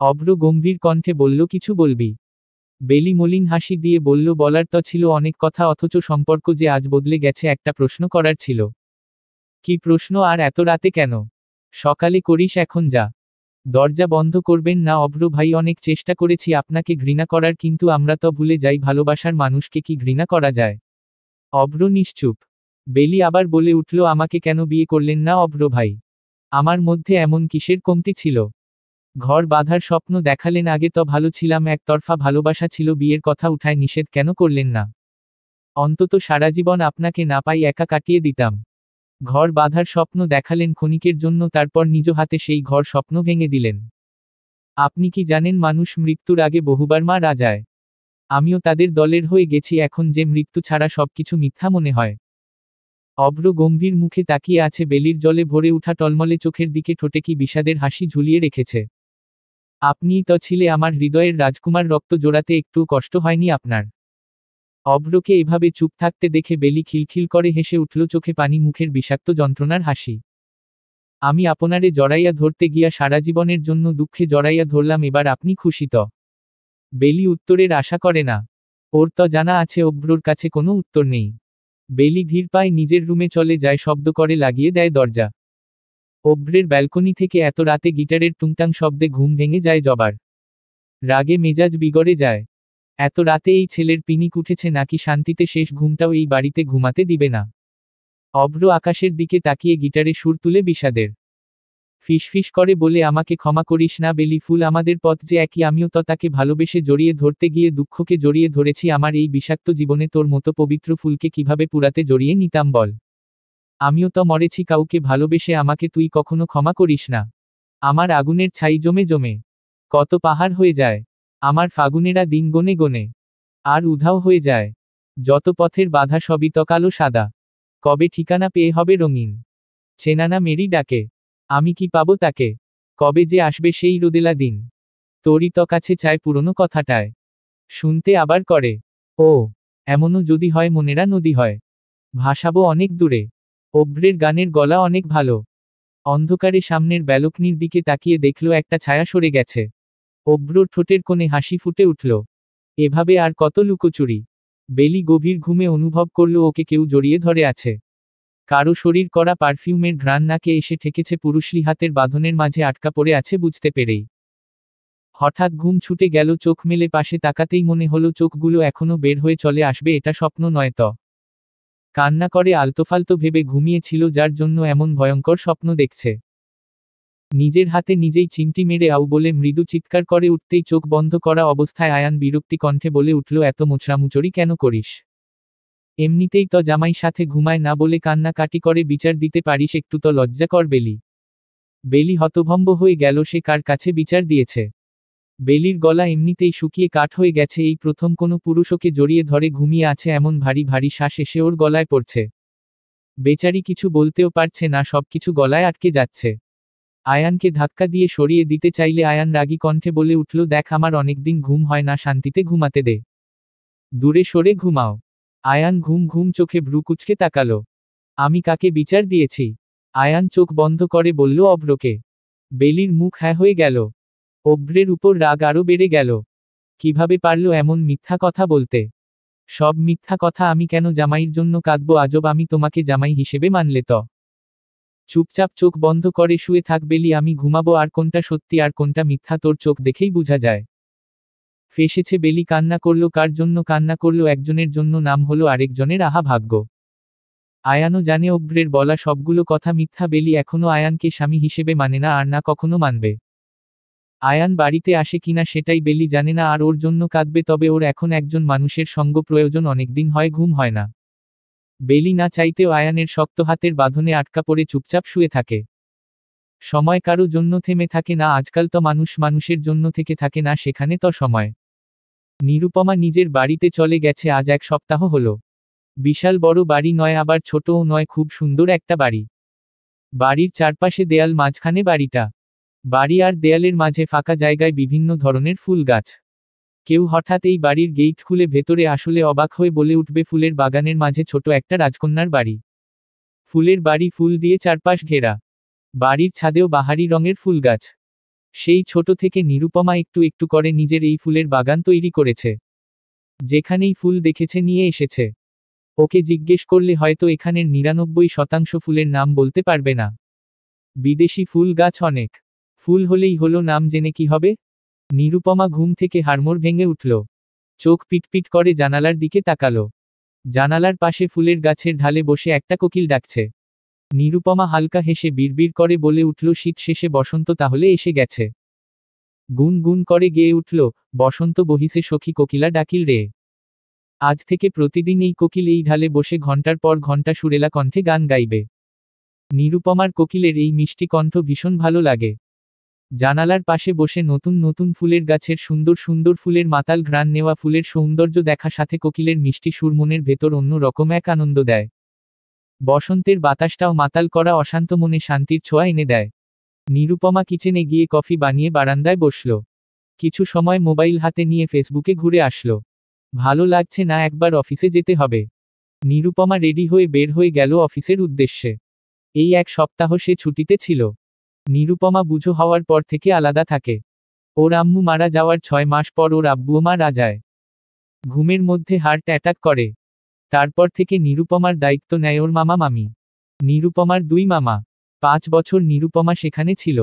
অভ্র গম্ভীর কণ্ঠে বলল, কিছু বলবি? বেলি মলিন হাসি দিয়ে বলল, বলার তো ছিল অনেক কথা, অথচ সম্পর্ক যে আজ বদলে গেছে একটা প্রশ্ন করার ছিল। কি প্রশ্ন, আর এত রাতে কেন? সকালে করিস, এখন যা। দরজা বন্ধ করবেন না অভ্র ভাই? অনেক চেষ্টা করেছি আপনাকে ঘৃণা করার, কিন্তু আমরা তো ভুলে যাই ভালোবাসার মানুষকে কি ঘৃণা করা যায়। অভ্র নিশ্চুপ। বেলি আবার বলে উঠল, আমাকে কেন বিয়ে করলেন না অভ্র ভাই? আমার মধ্যে এমন কিসের কমতি ছিল? ঘর বাঁধার স্বপ্ন দেখালেন, আগে তো ভালো ছিলাম, একতরফা ভালোবাসা ছিল, বিয়ের কথা উঠায় নিষেধ কেন করলেন না? অন্তত সারা জীবন আপনাকে না পাই একা কাটিয়ে দিতাম। ঘর বাঁধার স্বপ্ন দেখালেন ক্ষণিকের জন্য, তারপর নিজ হাতে সেই ঘর স্বপ্ন ভেঙে দিলেন। আপনি কি জানেন মানুষ মৃত্যুর আগে বহুবার মারা যায়? আমিও তাদের দলের হয়ে গেছি, এখন যে মৃত্যু ছাড়া সবকিছু মিথ্যা মনে হয়। অভ্র গম্ভীর মুখে তাকিয়ে আছে বেলির জলে ভরে উঠা টলমলে চোখের দিকে, ঠোঁটে কি বিষাদের হাসি ঝুলিয়ে রেখেছে। আপনিই তো ছিলে আমার হৃদয়ের রাজকুমার, রক্ত জোড়াতে একটুও কষ্ট হয়নি আপনার। অভ্রকে এভাবে চুপ থাকতে দেখে বেলি খিলখিল করে হেসে উঠল, চোখে পানি, মুখের বিষাক্ত যন্ত্রণার হাসি। আমি আপনারে জড়াইয়া ধরতে গিয়া সারা জীবনের জন্য দুঃখে জড়াইয়া ধরলাম, এবার আপনি খুশি তো? বেলি উত্তরের আশা করে না। ওর তো জানা আছে অভ্রর কাছে কোনো উত্তর নেই। বেলি ধীর পায়ে নিজের রুমে চলে যায়, শব্দ করে লাগিয়ে দেয় দরজা। অভ্রের ব্যালকনি থেকে এত রাতে গিটারের টুংটাং শব্দে ঘুম ভেঙে যায় জবার। রাগে মেজাজ বিগড়ে যায়। এত রাতে এই ছেলের পিনিক উঠেছে নাকি শান্তিতে শেষ ঘুমটাও এই বাড়িতে ঘুমাতে দিবে না। অভ্র আকাশের দিকে তাকিয়ে গিটারে সুর তুলে বিষাদের। ফিসফিস করে বলে, আমাকে ক্ষমা করিস না বেলি ফুল, আমাদের পথ যে একই, আমিও তো তাকে ভালোবেসে জড়িয়ে ধরতে গিয়ে দুঃখকে জড়িয়ে ধরেছি, আমার এই বিষাক্ত জীবনে তোর মতো পবিত্র ফুলকে কিভাবে পুরাতে জড়িয়ে নিতাম বল? আমিও তো মরেছি কাউকে ভালোবেসে, আমাকে তুই কখনো ক্ষমা করিস না। আমার আগুনের ছাই জমে জমে কত পাহাড় হয়ে যায়, আমার ফাগুনেরা দিন গনে গনে আর উধাও হয়ে যায়। যত পথের বাধা সবই তো কালো সাদা, কবে ঠিকানা পেয়ে হবে রঙিন। চেনানা মেরি ডাকে, আমি কি পাবো তাকে? কবে যে আসবে সেই রোদেলা দিন, তোরই তো কাছে চায় পুরনো কথাটায় শুনতে আবার করে। ও, এমনও যদি হয় মনেরা নদী হয়, ভাসাবো অনেক দূরে। অভ্রের গানের গলা অনেক ভালো। অন্ধকারে সামনের ব্যালকনির দিকে তাকিয়ে দেখল একটা ছায়া সরে গেছে। অভ্রর ঠোঁটের কোণে হাসি ফুটে উঠল। এভাবে আর কত লুকোচুরি। বেলি গভীর ঘুমে অনুভব করল ওকে কেউ জড়িয়ে ধরে আছে। কারো শরীর করা পারফিউমের ঘ্রাণ নাকে এসে ঠেকেছে, পুরুষলি হাতের বাঁধনের মাঝে আটকা পড়ে আছে বুঝতে পেরেই। হঠাৎ ঘুম ছুটে গেল, চোখ মেলে পাশে তাকাতেই মনে হলো চোখগুলো এখনো বের হয়ে চলে আসবে, এটা স্বপ্ন নয় তো। কান্না করে আলতোফালতো ভেবে ঘুমিয়েছিল, যার জন্য এমন ভয়ঙ্কর স্বপ্ন দেখছে। নিজের হাতে নিজেই চিমটি মেরে আউ বলে মৃদু চিৎকার করে উঠতেই চোখ বন্ধ করা অবস্থায় আয়ান বিরক্তি কণ্ঠে বলে উঠল, এত মোচড়ামুচড়ি কেন করিস? এমনিতেই তো জামাই সাথে ঘুমায় না বলে কান্না কাটি করে বিচার দিতে পারিস, একটু তো লজ্জা কর বেলি। বেলি হতভম্ব হয়ে গেল, সে কার কাছে বিচার দিয়েছে? বেলির গলা এমনিতেই শুকিয়ে কাঠ হয়ে গেছে, এই প্রথম কোনো পুরুষ ওকে জড়িয়ে ধরে ঘুমিয়ে আছে, এমন ভারী ভারী শ্বাস এসে ওর গলায় পড়ছে। বেচারি কিছু বলতেও পারছে না, সবকিছু গলায় আটকে যাচ্ছে। আয়ানকে ধাক্কা দিয়ে সরিয়ে দিতে চাইলে আয়ান রাগী কণ্ঠে বলে উঠল, দেখ আমার অনেকদিন ঘুম হয় না, শান্তিতে ঘুমাতে দে। দূরে সরে ঘুমাও। আয়ান ঘুম ঘুম চোখে ভ্রু কুঁচকে তাকালো। আমি কাকে বিচার দিয়েছি? আয়ান চোখ বন্ধ করে বলল অভ্রকে। বেলির মুখ হ্যাঁ হয়ে গেল। অভ্রের উপর রাগ আরো বেড়ে গেল। কিভাবে পারল এমন মিথ্যা কথা বলতে? সব মিথ্যা কথা, আমি কেন জামাইয়ের জন্য কাঁদবো? আজব, আমি তোমাকে জামাই হিসেবে মানলে তো? চুপচাপ চোখ বন্ধ করে শুয়ে থাক বেলি, আমি ঘুমাবো, আর কোনটা সত্যি আর কোনটা মিথ্যা তোর চোখ দেখেই বোঝা যায়। ফেসেছে বেলি কান্না করল, কার জন্য কান্না করল? একজনের জন্য, নাম হলো আরেকজনের, আহা ভাগ্য। আয়ানও জানে অভ্রের বলা সবগুলো কথা মিথ্যা, বেলি এখনো আয়ানকে স্বামী হিসেবে মানে না, আর না কখনো মানবে। আয়ান বাড়িতে আসে কিনা সেটাই বেলি জানে না, আর ওর জন্য কাঁদবে, তবে ওর এখন একজন মানুষের সঙ্গ প্রয়োজন, অনেকদিন হয় ঘুম হয় না। বেলি না চাইতেও আয়ানের শক্ত হাতের বাঁধনে আটকা পড়ে চুপচাপ শুয়ে থাকে। সময় কারো জন্য থেমে থাকে না, আজকাল তো মানুষ মানুষের জন্য থেকে থাকে না, সেখানে তো সময়। নিরুপমা নিজের বাড়িতে চলে গেছে আজ 1 সপ্তাহ হলো। বিশাল বড় বাড়ি নয়, আবার ছোটও নয়, খুব সুন্দর একটা বাড়ি। বাড়ির চারপাশে দেয়াল, মাঝখানে বাড়িটা। বাড়ি আর দেয়ালের মাঝে ফাঁকা জায়গায় বিভিন্ন ধরনের ফুল গাছ। কেউ হঠাৎ এই বাড়ির গেট খুলে ভেতরে আসলে অবাক হয়ে বলে উঠবে, ফুলের বাগানের মাঝে ছোট একটা রাজকন্যার বাড়ি। ফুলের বাড়ি, ফুল দিয়ে চারপাশ ঘেরা। বাড়ির ছাদেও বাহারি রঙের ফুল গাছ। সেই ছোট থেকে নিরুপমা একটু একটু করে নিজের এই ফুলের বাগান তৈরি করেছে। যেখানেই ফুল দেখেছে নিয়ে এসেছে। ওকে জিজ্ঞেস করলে হয়তো এখানের 99% ফুলের নাম বলতে পারবে না। বিদেশি ফুল গাছ অনেক। ফুল হলেই হলো, নাম জেনে কি হবে? নিরুপমা ঘুম থেকে হাড়মোড় ভেঙে উঠল। চোখ পিটপিট করে জানালার দিকে তাকালো। জানালার পাশে ফুলের গাছের ঢালে বসে একটা কোকিল ডাকছে। নিরুপমা হালকা হেসে বিড়বিড় করে বলে উঠল, শীত শেষে বসন্ত তাহলে এসে গেছে। গুন গুন করে গেয়ে উঠল, বসন্ত বহিছে সখী কোকিলা ডাকিল রে। আজ থেকে প্রতিদিন এই কোকিল এই ঢালে বসে ঘন্টার পর ঘন্টা সুরেলা কণ্ঠে গান গাইবে। নিরুপমার কোকিলের এই মিষ্টি কণ্ঠ ভীষণ ভালো লাগে। জানালার পাশে বসে নতুন নতুন ফুলের গাছের সুন্দর সুন্দর ফুলের মাতাল ঘ্রাণ নেওয়া, ফুলের সৌন্দর্য দেখা, সাথে কোকিলের মিষ্টি সুর মনের ভেতর অন্য রকম এক আনন্দ দেয়। বসন্তের বাতাসটাও মাতাল করা, অশান্ত মনে শান্তির ছোঁয়া এনে দেয়। নিরুপমা কিচেনে গিয়ে কফি বানিয়ে বারান্দায় বসল। কিছু সময় মোবাইল হাতে নিয়ে ফেসবুকে ঘুরে আসলো। ভালো লাগছে না, একবার অফিসে যেতে হবে। নিরুপমা রেডি হয়ে বের হয়ে গেল অফিসের উদ্দেশ্যে। এই এক সপ্তাহ সে ছুটিতে ছিল। নিরুপমা বুঝো হওয়ার পর থেকে আলাদা থাকে। ওর আম্মু মারা যাওয়ার 6 মাস পর ওর আব্বুও মারা যায়। ঘুমের মধ্যে হার্ট অ্যাটাক করে। তারপর থেকে নিরুপমার দায়িত্ব নেয় ওর মামা মামি। নিরুপমার 2 মামা। 5 বছর নিরুপমা সেখানে ছিল।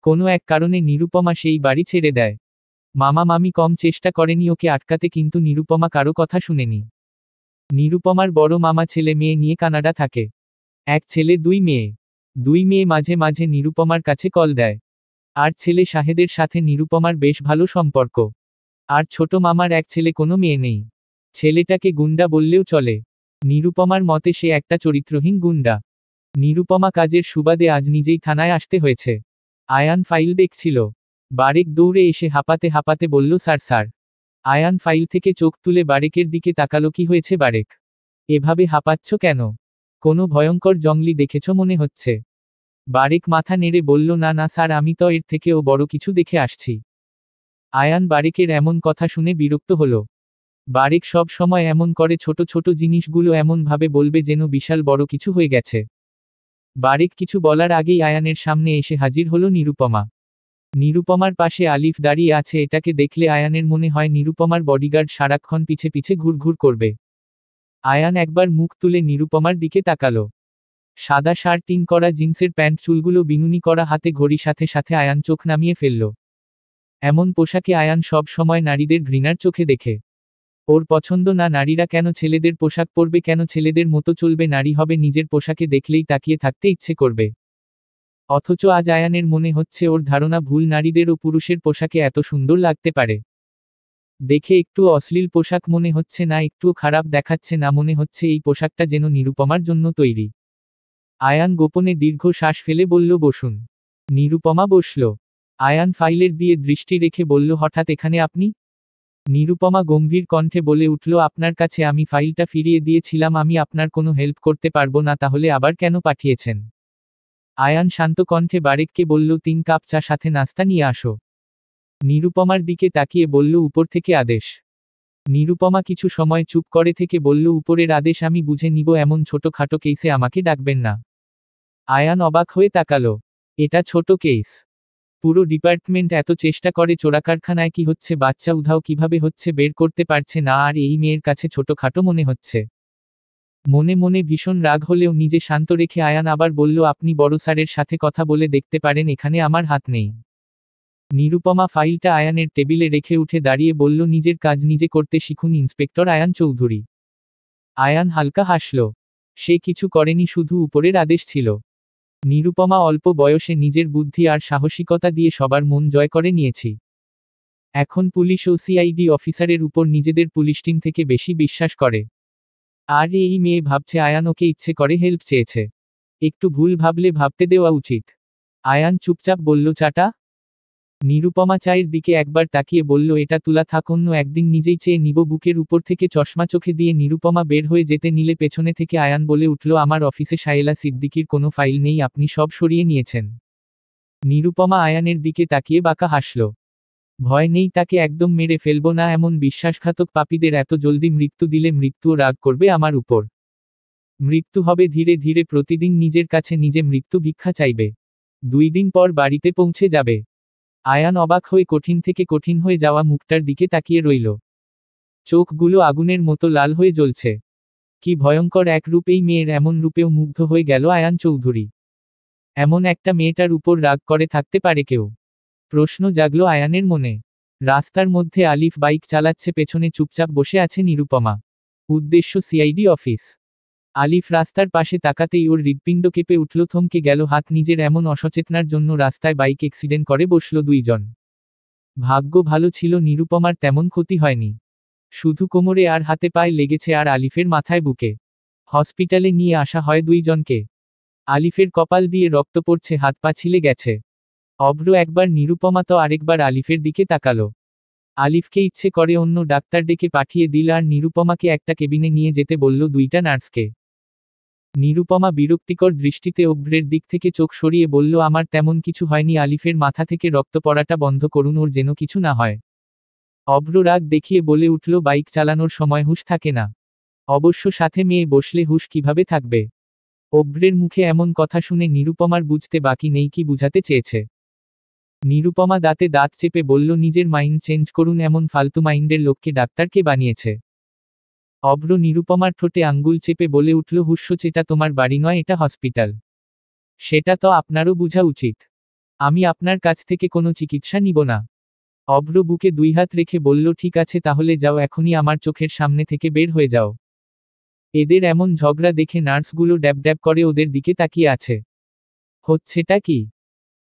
কোনো এক কারণে নিরুপমা সেই বাড়ি ছেড়ে দেয়। মামা মামি কম চেষ্টা করেনি ওকে আটকাতে, কিন্তু নিরুপমা কারো কথা শুনেনি। নিরুপমার বড় মামা ছেলে মেয়ে নিয়ে কানাডা থাকে। 1 ছেলে 2 মেয়ে। 2 মেয়ে মাঝে মাঝে নিরুপমার কাছে কল দেয়। আর ছেলে শাহেদের সাথে নিরুপমার বেশ ভালো সম্পর্ক। আর ছোট মামার 1 ছেলে, কোনো মেয়ে নেই। ছেলেটাকে গুন্ডা বললেও চলে। নিরুপমার মতে সে একটা চরিত্রহীন গুন্ডা। নিরুপমা কাজের সুবাদে আজ নিজেই থানায় আসতে হয়েছে। আয়ান ফাইল দেখছিল। বারেক দৌড়ে এসে হাঁপাতে হাঁপাতে বলল, স্যার স্যার। আয়ান ফাইল থেকে চোখ তুলে বারেকের দিকে তাকালো। কি হয়েছে বারেক? এভাবে হাঁপাচ্ছ কেন? কোনো ভয়ঙ্কর জঙ্গলি দেখেছ মনে হচ্ছে। বারেক মাথা নেড়ে বলল, না না স্যার, আমি তো এর থেকেও বড় কিছু দেখে আসছি। আয়ান বারেকের এমন কথা শুনে বিরক্ত হলো। বারেক সব সময় এমন করে, ছোট ছোট জিনিসগুলো এমন ভাবে বলবে যেন বিশাল বড় কিছু হয়ে গেছে। বারেক কিছু বলার আগেই আয়ানের সামনে এসে হাজির হলো নিরুপমা। নিরুপমার পাশে আলিফ দাঁড়িয়ে আছে। এটাকে দেখলে আয়ানের মনে হয় নিরুপমার বডিগার্ড সারাক্ষণ পিছে পিছে ঘুরঘুর করবে। আয়ান একবার মুখ তুলে নিরুপমার দিকে তাকালো। সাদা শার্ট, টিন করা জিন্সের প্যান্ট, চুলগুলো বিনুনি করা, হাতে ঘড়ি, সাথে সাথে আয়ান চোখ নামিয়ে ফেলল। এমন পোশাকে আয়ান সব সময় নারীদের ঘৃণার চোখে দেখে। ওর পছন্দ না। নারীরা কেন ছেলেদের পোশাক পরবে, কেন ছেলেদের মতো চলবে, নারী হবে, নিজের পোশাকে দেখলেই তাকিয়ে থাকতে ইচ্ছে করবে। অথচ আজ আয়ানের মনে হচ্ছে ওর ধারণা ভুল, নারীদেরও পুরুষের পোশাকে এত সুন্দর লাগতে পারে। দেখে একটু অশ্লীল পোশাক মনে হচ্ছে না, একটুও খারাপ দেখাচ্ছে না, মনে হচ্ছে এই পোশাকটা যেন নিরুপমার জন্য তৈরি। আয়ান গোপনে দীর্ঘ শ্বাস ফেলে বলল, বসুন। নিরুপমা বসল। আয়ান ফাইলের দিয়ে দৃষ্টি রেখে বলল, হঠাৎ এখানে আপনি? নিরুপমা গম্ভীর কণ্ঠে বলে উঠল, আপনার কাছে আমি ফাইলটা ফিরিয়ে দিয়েছিলাম। আমি আপনার কোনো হেল্প করতে পারবো না, তাহলে আবার কেন পাঠিয়েছেন? আয়ান শান্ত কণ্ঠে বারেককে বলল, 3 কাপ চা সাথে নাস্তা নিয়ে আসো। নিরুপমার দিকে তাকিয়ে বলল, উপর থেকে আদেশ? নিরুপমা কিছু সময় চুপ করে থেকে বলল, উপরের আদেশ আমি বুঝে নিব, এমন ছোটখাটো কেসে আমাকে ডাকবেন না। আয়ান অবাক হয়ে তাকালো। এটা ছোট কেস? পুরো ডিপার্টমেন্ট এত চেষ্টা করে, চোরাকারখানায় কি হচ্ছে, বাচ্চা উধাও কিভাবে হচ্ছে বের করতে পারছে না, আর এই মেয়ের কাছে ছোটখাটো মনে হচ্ছে। মনে মনে ভীষণ রাগ হলেও নিজে শান্ত রেখে আয়ান আবার বলল, আপনি বড় স্যারের সাথে কথা বলে দেখতে পারেন, এখানে আমার হাত নেই। নিরুপমা ফাইলটা আয়ানের টেবিলে রেখে উঠে দাঁড়িয়ে বলল, নিজের কাজ নিজে করতে শিখুন ইন্সপেক্টর আয়ান চৌধুরী। আয়ান হালকা হাসল। সে কিছু করেনি, শুধু উপরের আদেশ ছিল। নিরুপমা অল্প বয়সে নিজের বুদ্ধি আর সাহসিকতা দিয়ে সবার মন জয় করে নিয়েছি। এখন পুলিশ ও সিআইডি অফিসারের উপর নিজেদের পুলিশ টিম থেকে বেশি বিশ্বাস করে। আর এই মেয়ে ভাবছে আয়ান ওকে ইচ্ছে করে হেল্প চেয়েছে। একটু ভুল ভাবলে ভাবতে দেওয়া উচিত। আয়ান চুপচাপ বলল, চাটা? নিরুপমা চায়ের দিকে একবার তাকিয়ে বলল, এটা তুলা থাক, অন্য একদিন নিজেই চেয়ে নিব। বুকের উপর থেকে চশমা চোখে দিয়ে নিরুপমা বের হয়ে যেতে নিলে পেছনে থেকে আয়ান বলে উঠল, আমার অফিসে সায়েলা সিদ্দিকীর কোনো ফাইল নেই, আপনি সব সরিয়ে নিয়েছেন। নিরুপমা আয়ানের দিকে তাকিয়ে বাঁকা হাসল। ভয় নেই, তাকে একদম মেরে ফেলবো না, এমন বিশ্বাসঘাতক পাপীদের এত জলদি মৃত্যু দিলে মৃত্যুও রাগ করবে আমার উপর। মৃত্যু হবে ধীরে ধীরে, প্রতিদিন নিজের কাছে নিজে মৃত্যু ভিক্ষা চাইবে। 2 দিন পর বাড়িতে পৌঁছে যাবে। আয়ান অবাক হয়ে কঠিন থেকে কঠিন হয়ে যাওয়া মুখটার দিকে তাকিয়ে রইল। চোখগুলো আগুনের মতো লাল হয়ে জ্বলছে। কি ভয়ঙ্কর এক রূপ এই মেয়ের, এমন রূপেও মুগ্ধ হয়ে গেল আয়ান চৌধুরী। এমন একটা মেয়েটার উপর রাগ করে থাকতে পারে কেউ? প্রশ্ন জাগলো আয়ানের মনে। রাস্তার মধ্যে আলিফ বাইক চালাচ্ছে, পেছনে চুপচাপ বসে আছে নিরুপমা। উদ্দেশ্য সিআইডি অফিস। আলিফ রাস্তার পাশে তাকাতেই ওর হৃৎপিণ্ড কেঁপে উঠল, থমকে গেল হাত। নিজের এমন অসচেতনার জন্য রাস্তায় বাইক অ্যাক্সিডেন্ট করে বসল 2 জন। ভাগ্য ভালো ছিল নিরুপমার তেমন ক্ষতি হয়নি। শুধু কোমরে আর হাতে পায়ে লেগেছে, আর আলিফের মাথায় বুকে। হসপিটালে নিয়ে আসা হয় 2 জনকে। আলিফের কপাল দিয়ে রক্ত পড়ছে, হাত পা ছিলে গেছে। অভ্র একবার নিরুপমা তো আরেকবার আলিফের দিকে তাকালো। আলিফকে ইচ্ছে করে অন্য ডাক্তার ডেকে পাঠিয়ে দিল, আর নিরুপমাকে একটা কেবিনে নিয়ে যেতে বলল 2টা নার্সকে। নিরুপমা বিরক্তিকর দৃষ্টিতে অভ্রের দিক থেকে চোখ সরিয়ে বলল, আমার তেমন কিছু হয়নি, আলিফের মাথা থেকে রক্ত পড়াটা বন্ধ করুন, ওর যেন কিছু না হয়। অভ্র রাগ দেখিয়ে বলে উঠল, বাইক চালানোর সময় হুঁশ থাকে না? অবশ্য সাথে মেয়ে বসলে হুঁশ কিভাবে থাকবে? অভ্রের মুখে এমন কথা শুনে নিরুপমার বুঝতে বাকি নেই কি বুঝাতে চেয়েছে। নিরুপমা দাঁতে দাঁত চেপে বলল, নিজের মাইন্ড চেঞ্জ করুন, এমন ফালতু মাইন্ডের লোককে ডাক্তার কে বানিয়েছে? অভ্র নিরুপমার ঠোঁটে আঙ্গুল চেপে বলে উঠল, হুস্য, এটা তোমার বাড়ি নয়, এটা হসপিটাল। সেটা তো আপনারও বোঝা উচিত। আমি আপনার কাছ থেকে কোনো চিকিৎসা নিব না। অভ্র বুকে 2 হাত রেখে বলল, ঠিক আছে তাহলে যাও, এখনই আমার চোখের সামনে থেকে বের হয়ে যাও। এদের এমন ঝগড়া দেখে নার্সগুলো ড্যাব ড্যাব করে ওদের দিকে তাকিয়ে আছে। হচ্ছেটা কি?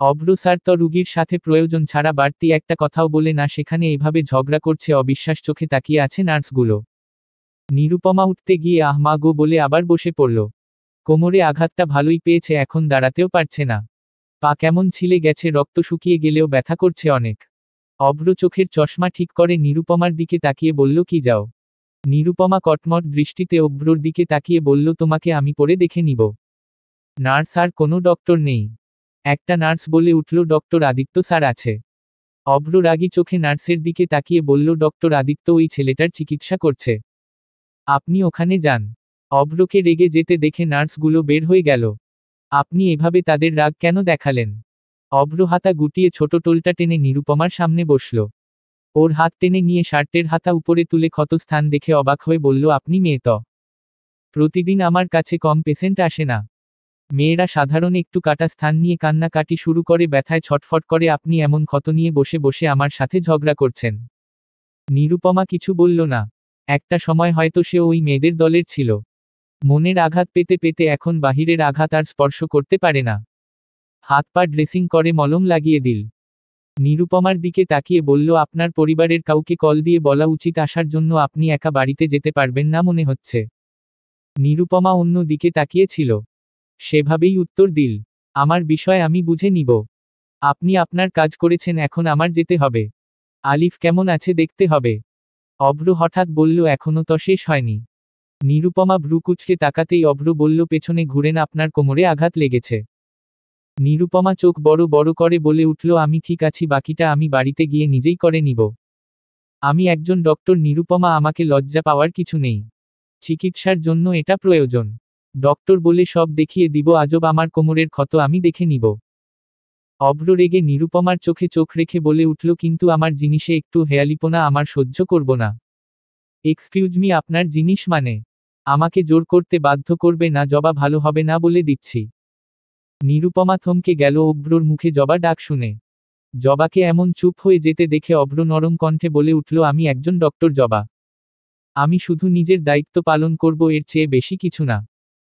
অভ্র স্যার তো রুগীর সাথে প্রয়োজন ছাড়া বাড়তি একটা কথাও বলে না, সেখানে এভাবে ঝগড়া করছে? অবিশ্বাস চোখে তাকিয়ে আছে নার্সগুলো। নিরুপমা উঠতে গিয়ে আহ মা গো বলে আবার বসে পড়ল। কোমরে আঘাতটা ভালোই পেয়েছে, এখন দাঁড়াতেও পারছে না। পা কেমন ছিলে গেছে, রক্ত শুকিয়ে গেলেও ব্যথা করছে অনেক। অভ্র চোখের চশমা ঠিক করে নিরুপমার দিকে তাকিয়ে বলল, কি যাও? নিরুপমা কটমট দৃষ্টিতে অভ্রর দিকে তাকিয়ে বলল, তোমাকে আমি পরে দেখে নিব। নার্স আর কোনো ডক্টর নেই? একটা নার্স বলে উঠল, ডক্টর আদিত্য স্যার আছে। অভ্র রাগী চোখে নার্সের দিকে তাকিয়ে বলল, ডক্টর আদিত্য ওই ছেলেটার চিকিৎসা করছে। আপনি ওখানে যান। অভ্রকে রেগে যেতে দেখে নার্সগুলো বের হয়ে গেল। আপনি এভাবে তাদের রাগ কেন দেখালেন? অভ্র হাতা গুটিয়ে ছোট টোলটা টেনে নিরুপমার সামনে বসল। ওর হাত টেনে নিয়ে শার্টের হাতা উপরে তুলে ক্ষত স্থান দেখে অবাক হয়ে বলল, আপনি মেয়ে তো? প্রতিদিন আমার কাছে কম পেশেন্ট আসে না? মেয়েরা সাধারণ একটু কাটা স্থান নিয়ে কান্নাকাটি শুরু করে, ব্যথায় ছটফট করে, আপনি এমন ক্ষত নিয়ে বসে বসে আমার সাথে ঝগড়া করছেন? নিরুপমা কিছু বলল না। একটা সময় হয়তো সে ওই মেয়েদের দলের ছিল। মনের আঘাত পেতে পেতে এখন বাহিরের আঘাত আর স্পর্শ করতে পারে না। হাত পা ড্রেসিং করে মলম লাগিয়ে দিল। নিরুপমার দিকে তাকিয়ে বলল, আপনার পরিবারের কাউকে কল দিয়ে বলা উচিত আসার জন্য, আপনি একা বাড়িতে যেতে পারবেন না মনে হচ্ছে। নিরুপমা অন্য দিকে তাকিয়েছিল। সেভাবেই উত্তর দিল, আমার বিষয় আমি বুঝে নিব। আপনি আপনার কাজ করেছেন, এখন আমার যেতে হবে। আলিফ কেমন আছে দেখতে হবে। অভ্র হঠাৎ বলল, এখনো তো শেষ হয়নি। নিরুপমা ভ্রু কুঁচকে তাকাতেই অভ্র বলল, পেছনে ঘুরেন, আপনার কোমরে আঘাত লেগেছে। নিরুপমা চোখ বড় বড় করে বলে উঠল, আমি ঠিক আছি, বাকিটা আমি বাড়িতে গিয়ে নিজেই করে নিব। আমি একজন ডক্টর নিরুপমা, আমাকে লজ্জা পাওয়ার কিছু নেই। চিকিৎসার জন্য এটা প্রয়োজন। ডক্টর বলে সব দেখিয়ে দিব, আজব আমার কোমরের ক্ষত আমি দেখে নিব। অভ্র রেগে নিরুপমার চোখে চোখ রেখে বলে উঠল, কিন্তু আমার জিনিসে একটু হেয়ালিপনা আমার সহ্য করব না। এক্সকিউজ মি, আপনার জিনিস মানে? আমাকে জোর করতে বাধ্য করবে না, জবা ভালো হবে না বলে দিচ্ছি। নিরুপমা থমকে গেল অভ্রর মুখে জবা ডাক শুনে। জবাকে এমন চুপ হয়ে যেতে দেখে অভ্র নরম কণ্ঠে বলে উঠল, আমি একজন ডক্টর জবা। আমি শুধু নিজের দায়িত্ব পালন করব, এর চেয়ে বেশি কিছু না।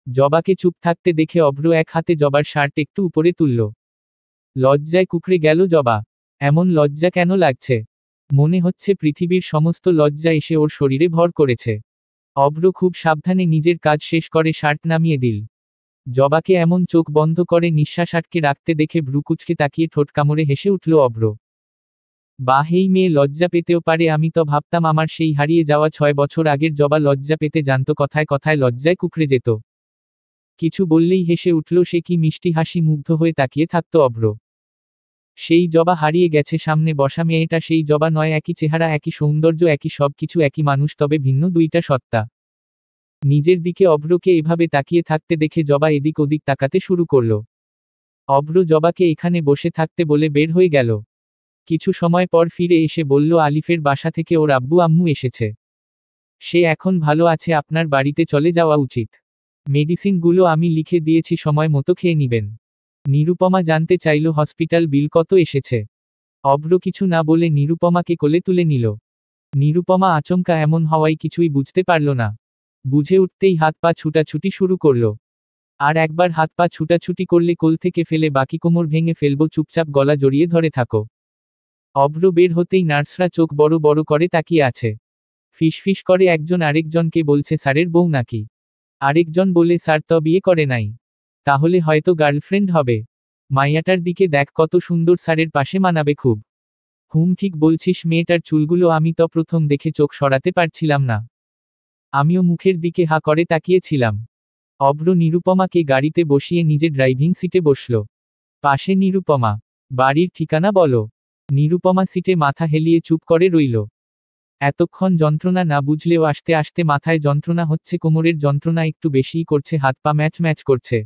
জবাকে চুপ থাকতে দেখে অভ্র এক হাতে জবার শার্ট একটু উপরে তুলল। লজ্জায় কুকড়ে গেল জবা। এমন লজ্জা কেন লাগছে? মনে হচ্ছে পৃথিবীর সমস্ত লজ্জা এসে ওর শরীরে ভর করেছে। অভ্র খুব সাবধানে নিজের কাজ শেষ করে শার্ট নামিয়ে দিল। জবাকে এমন চোখ বন্ধ করে নিঃশ্বাস আটকে রাখতে দেখে ভ্রুকুচকে তাকিয়ে ঠোঁট কামড়ে হেসে উঠল অভ্র। বাহ, এই মেয়ে লজ্জা পেতেও পারে। আমি তো ভাবতাম আমার সেই হারিয়ে যাওয়া 6 বছর আগের জবা লজ্জা পেতে জানতো, কথায় কথায় লজ্জায় কুঁকড়ে যেত। কিছু বললেই হেসে উঠল সে, কি মিষ্টি হাসি, মুগ্ধ হয়ে তাকিয়ে থাকত অভ্র। সেই জবা হারিয়ে গেছে, সামনে বসা মেয়েটা সেই জবা নয়। একই চেহারা, একই সৌন্দর্য, একই সব কিছু, একই মানুষ, তবে ভিন্ন দুইটা সত্তা। নিজের দিকে অভ্রকে এভাবে তাকিয়ে থাকতে দেখে জবা এদিক ওদিক তাকাতে শুরু করল। অভ্র জবাকে এখানে বসে থাকতে বলে বের হয়ে গেল। কিছু সময় পর ফিরে এসে বলল, আলিফের বাসা থেকে ওর আব্বু আম্মু এসেছে। সে এখন ভালো আছে, আপনার বাড়িতে চলে যাওয়া উচিত। মেডিসিনগুলো আমি লিখে দিয়েছি, সময় মতো খেয়ে নিবেন। নিরুপমা জানতে চাইল হসপিটাল বিল কত এসেছে। অভ্র কিছু না বলে নিরুপমাকে কোলে তুলে নিল। নিরুপমা আচমকা এমন হওয়ায় কিছুই বুঝতে পারল না। বুঝে উঠতেই হাত পা ছুটাছুটি শুরু করল। আর একবার হাত পা ছুটাছুটি করলে কোল থেকে ফেলে বাকি কোমর ভেঙে ফেলবো, চুপচাপ গলা জড়িয়ে ধরে থাকো। অভ্র বের হতেই নার্সরা চোখ বড় বড় করে তাকিয়ে আছে। ফিসফিস করে একজন আরেকজনকে বলছে, স্যারের বউ নাকি? আরেকজন বলে, স্যার তো বিয়ে করে নাই। তাহলে হয়তো গার্লফ্রেন্ড হবে। মাইয়াটার দিকে দেখ, কত সুন্দর, স্যারের পাশে মানাবে খুব। হুম, ঠিক বলছিস, মেয়েটার চুলগুলো আমি তো প্রথম দেখে চোখ সরাতে পারছিলাম না। আমিও মুখের দিকে হা করে তাকিয়েছিলাম। অভ্র নিরুপমাকে গাড়িতে বসিয়ে নিজে ড্রাইভিং সিটে বসল। পাশে নিরুপমা। বাড়ির ঠিকানা বলো। নিরুপমা সিটে মাথা হেলিয়ে চুপ করে রইল। এতক্ষণ যন্ত্রণা না বুঝলেও আস্তে আস্তে মাথায় যন্ত্রণা হচ্ছে, কোমরের যন্ত্রণা একটু বেশিই করছে, হাত পা ম্যাচ ম্যাচ করছে।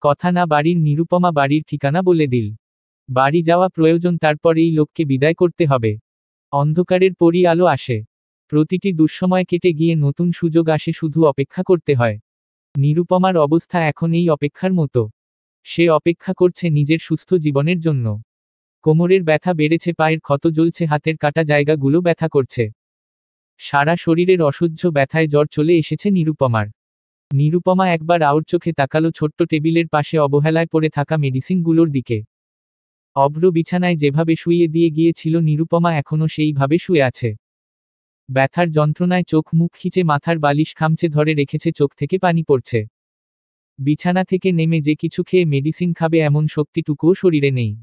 কথা না বাড়ির নিরুপমা বাড়ির ঠিকানা বলে দিল। বাড়ি যাওয়া প্রয়োজন, তারপর এই লোককে বিদায় করতে হবে। অন্ধকারের পরই আলো আসে। প্রতিটি দুঃসময় কেটে গিয়ে নতুন সুযোগ আসে, শুধু অপেক্ষা করতে হয়। নিরুপমার অবস্থা এখন এই অপেক্ষার মতো। সে অপেক্ষা করছে নিজের সুস্থ জীবনের জন্য। কোমরের ব্যথা বেড়েছে, পায়ের ক্ষত জ্বলছে, হাতের কাটা জায়গাগুলো ব্যথা করছে। সারা শরীরের অসহ্য ব্যথায় জ্বর চলে এসেছে নিরুপমার। নিরুপমা একবার আউট চোখে তাকালো ছোট্ট টেবিলের পাশে অবহেলায় পড়ে থাকা মেডিসিনগুলোর দিকে। অভ্র বিছানায় যেভাবে শুইয়ে দিয়ে গিয়েছিল, নিরুপমা এখনো সেইভাবে শুয়ে আছে। ব্যথার যন্ত্রণায় চোখ মুখ খিচে মাথার বালিশ খামচে ধরে রেখেছে, চোখ থেকে পানি পড়ছে। বিছানা থেকে নেমে যে কিছু খেয়ে মেডিসিন খাবে এমন শক্তিটুকুও শরীরে নেই।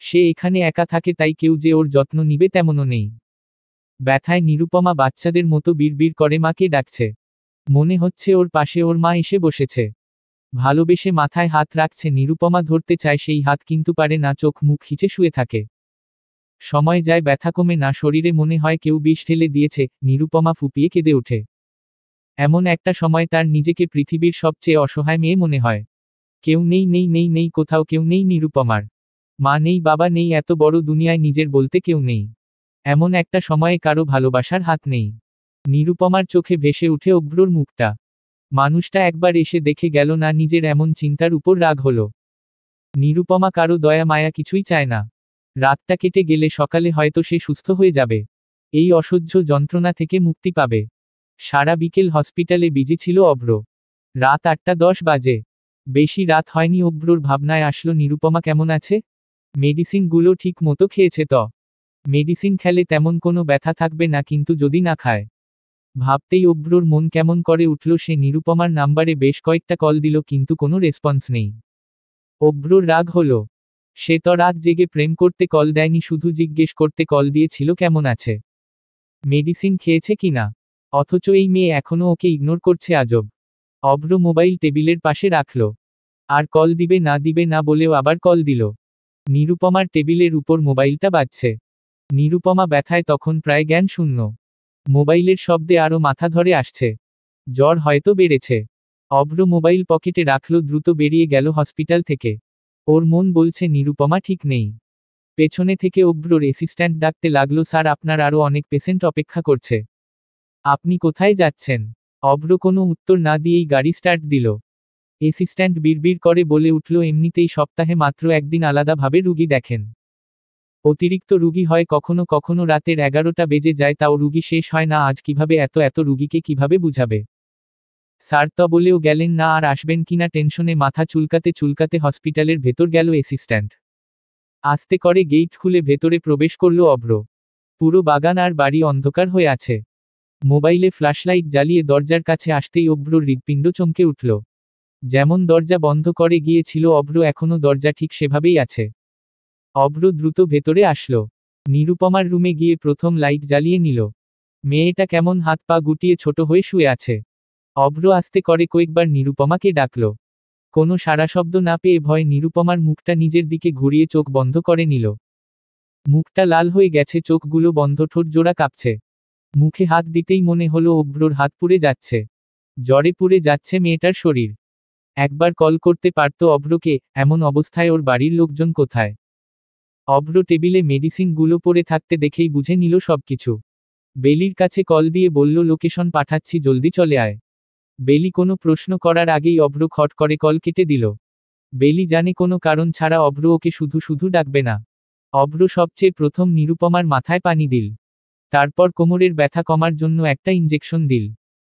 সে এখানে একা থাকে, তাই কেউ যে ওর যত্ন নিবে তেমনও নেই। ব্যথায় নিরুপমা বাচ্চাদের মতো বিড়বিড় করে মাকে ডাকছে। মনে হচ্ছে ওর পাশে ওর মা এসে বসেছে। ভালোবেসে মাথায় হাত রাখছে। নিরুপমা ধরতে চায় সেই হাত, কিন্তু পারে না, চোখ মুখ খিচে শুয়ে থাকে। সময় যায়, ব্যথা কমে না, শরীরে মনে হয় কেউ বিষ ঢেলে দিয়েছে। নিরুপমা ফুপিয়ে কেঁদে ওঠে। এমন একটা সময় তার নিজেকে পৃথিবীর সবচেয়ে অসহায় মেয়ে মনে হয়। কেউ নেই, নেই নেই নেই, কোথাও কেউ নেই নিরুপমার। মা নেই, বাবা নেই, এত বড় দুনিয়ায় নিজের বলতে কেউ নেই। এমন একটা সময়ে কারো ভালোবাসার হাত নেই। নিরুপমার চোখে ভেসে উঠে অভ্রর মুখটা। মানুষটা একবার এসে দেখে গেল না, নিজের এমন চিন্তার উপর রাগ হলো। নিরুপমা কারো দয়া মায়া কিছুই চায় না। রাতটা কেটে গেলে সকালে হয়তো সে সুস্থ হয়ে যাবে। এই অসহ্য যন্ত্রণা থেকে মুক্তি পাবে। সারা বিকেল হসপিটালে বিজি ছিল অভ্র। রাত 8:10 বাজে। বেশি রাত হয়নি, অভ্রর ভাবনায় আসলো নিরুপমা কেমন আছে। মেডিসিনগুলো ঠিক মতো খেয়েছে তো? মেডিসিন খেলে তেমন কোনো ব্যথা থাকবে না, কিন্তু যদি না খায়? ভাবতেই অভ্রর মন কেমন করে উঠল। সে নিরুপমার নাম্বারে বেশ কয়েকটা কল দিল, কিন্তু কোনো রেসপন্স নেই। অভ্রর রাগ হলো। সে তো রাত জেগে প্রেম করতে কল দেয়নি, শুধু জিজ্ঞেস করতে কল দিয়েছিল কেমন আছে, মেডিসিন খেয়েছে কিনা। অথচ এই মেয়ে এখনো ওকে ইগনোর করছে, আজব। অভ্র মোবাইল টেবিলের পাশে রাখল। আর কল দিবে না বলেও আবার কল দিল। নিরুপমার টেবিলের উপর মোবাইলটা বাজছে। নিরুপমা ব্যথায় তখন প্রায় জ্ঞান শূন্য। মোবাইলের শব্দে আরও মাথা ধরে আসছে। জ্বর হয়তো বেড়েছে। অভ্র মোবাইল পকেটে রাখল, দ্রুত বেরিয়ে গেল হসপিটাল থেকে। ওর মন বলছে নিরুপমা ঠিক নেই। পেছনে থেকে অভ্রর অ্যাসিস্ট্যান্ট ডাকতে লাগলো, স্যার আপনার আরও অনেক পেশেন্ট অপেক্ষা করছে। আপনি কোথায় যাচ্ছেন? অভ্র কোনো উত্তর না দিয়েই গাড়ি স্টার্ট দিল। অ্যাসিস্ট্যান্ট বিড়বিড় করে বলে উঠল, এমনিতেই সপ্তাহে মাত্র একদিন আলাদাভাবে রুগী দেখেন। অতিরিক্ত রুগী হয়, কখনো কখনো রাতের 11টা বেজে যায়, তাও রুগী শেষ হয় না। আজ কিভাবে এত এত রুগীকে কিভাবে বুঝাবে? স্যার তো বলেও গেলেন না, আর আসবেন কিনা টেনশনে মাথা চুলকাতে চুলকাতে হসপিটালের ভেতর গেল অ্যাসিস্ট্যান্ট। আস্তে করে গেট খুলে ভেতরে প্রবেশ করল অভ্র। পুরো বাগান আর বাড়ি অন্ধকার হয়ে আছে। মোবাইলে ফ্ল্যাশলাইট জ্বালিয়ে দরজার কাছে আসতেই অভ্রর হৃৎপিণ্ড চমকে উঠল। যেমন দরজা বন্ধ করে গিয়েছিল অভ্র, এখনো দরজা ঠিক সেভাবেই আছে। অভ্র দ্রুত ভেতরে আসলো। নিরুপমার রুমে গিয়ে প্রথম লাইট জ্বালিয়ে নিল। মেয়েটা কেমন হাত পা গুটিয়ে ছোট হয়ে শুয়ে আছে। অভ্র আস্তে করে কয়েকবার নিরুপমাকে ডাকল। কোনো সাড়া শব্দ না পেয়ে ভয়ে নিরুপমার মুখটা নিজের দিকে ঘুরিয়ে চোখ বন্ধ করে নিল। মুখটা লাল হয়ে গেছে, চোখগুলো বন্ধ, ঠোঁট জোড়া কাঁপছে। মুখে হাত দিতেই মনে হলো অভ্রর হাত পুড়ে যাচ্ছে। জ্বরে পুড়ে যাচ্ছে মেয়েটার শরীর। একবার কল করতে পারত অভ্রকে, এমন অবস্থায় ওর বাড়ির লোকজন কোথায়? অভ্র টেবিলে মেডিসিনগুলো পড়ে থাকতে দেখেই বুঝে নিল সবকিছু। বেলির কাছে কল দিয়ে বলল লোকেশন পাঠাচ্ছি, জলদি চলে আয়। বেলি কোনো প্রশ্ন করার আগেই অভ্র খট করে কল কেটে দিল। বেলি জানে কোনো কারণ ছাড়া অভ্র ওকে শুধু শুধু ডাকবে না। অভ্র সবচেয়ে প্রথম নিরুপমার মাথায় পানি দিল। তারপর কোমরের ব্যথা কমার জন্য একটা ইঞ্জেকশন দিল।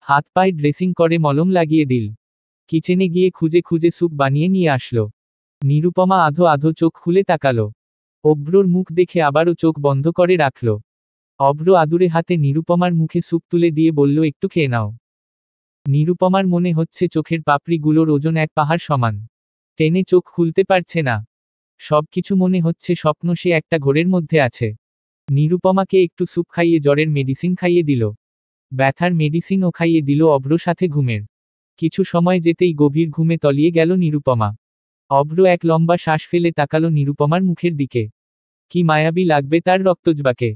হাত পায়ে ড্রেসিং করে মলম লাগিয়ে দিল। কিচেনে গিয়ে খুঁজে খুঁজে স্যুপ বানিয়ে নিয়ে আসলো। নিরুপমা আধো আধো চোখ খুলে তাকালো। অভ্রর মুখ দেখে আবারও চোখ বন্ধ করে রাখল। অভ্র আদুরে হাতে নিরুপমার মুখে স্যুপ তুলে দিয়ে বলল একটু খেয়ে নাও। নিরুপমার মনে হচ্ছে চোখের পাপড়িগুলোর ওজন এক পাহাড় সমান। টেনে চোখ খুলতে পারছে না। সবকিছু মনে হচ্ছে স্বপ্ন, সে একটা ঘোরের মধ্যে আছে। নিরুপমাকে একটু স্যুপ খাইয়ে জ্বরের মেডিসিন খাইয়ে দিল। ব্যথার মেডিসিনও খাইয়ে দিল অভ্র, সাথে ঘুমের। কিছু সময় যেতেই গভীর ঘুমে তলিয়ে গেল নিরুপমা। অভ্র এক লম্বা শ্বাস ফেলে তাকালো নিরুপমার মুখের দিকে। কি মায়াবী লাগবে তার রক্তজবাকে।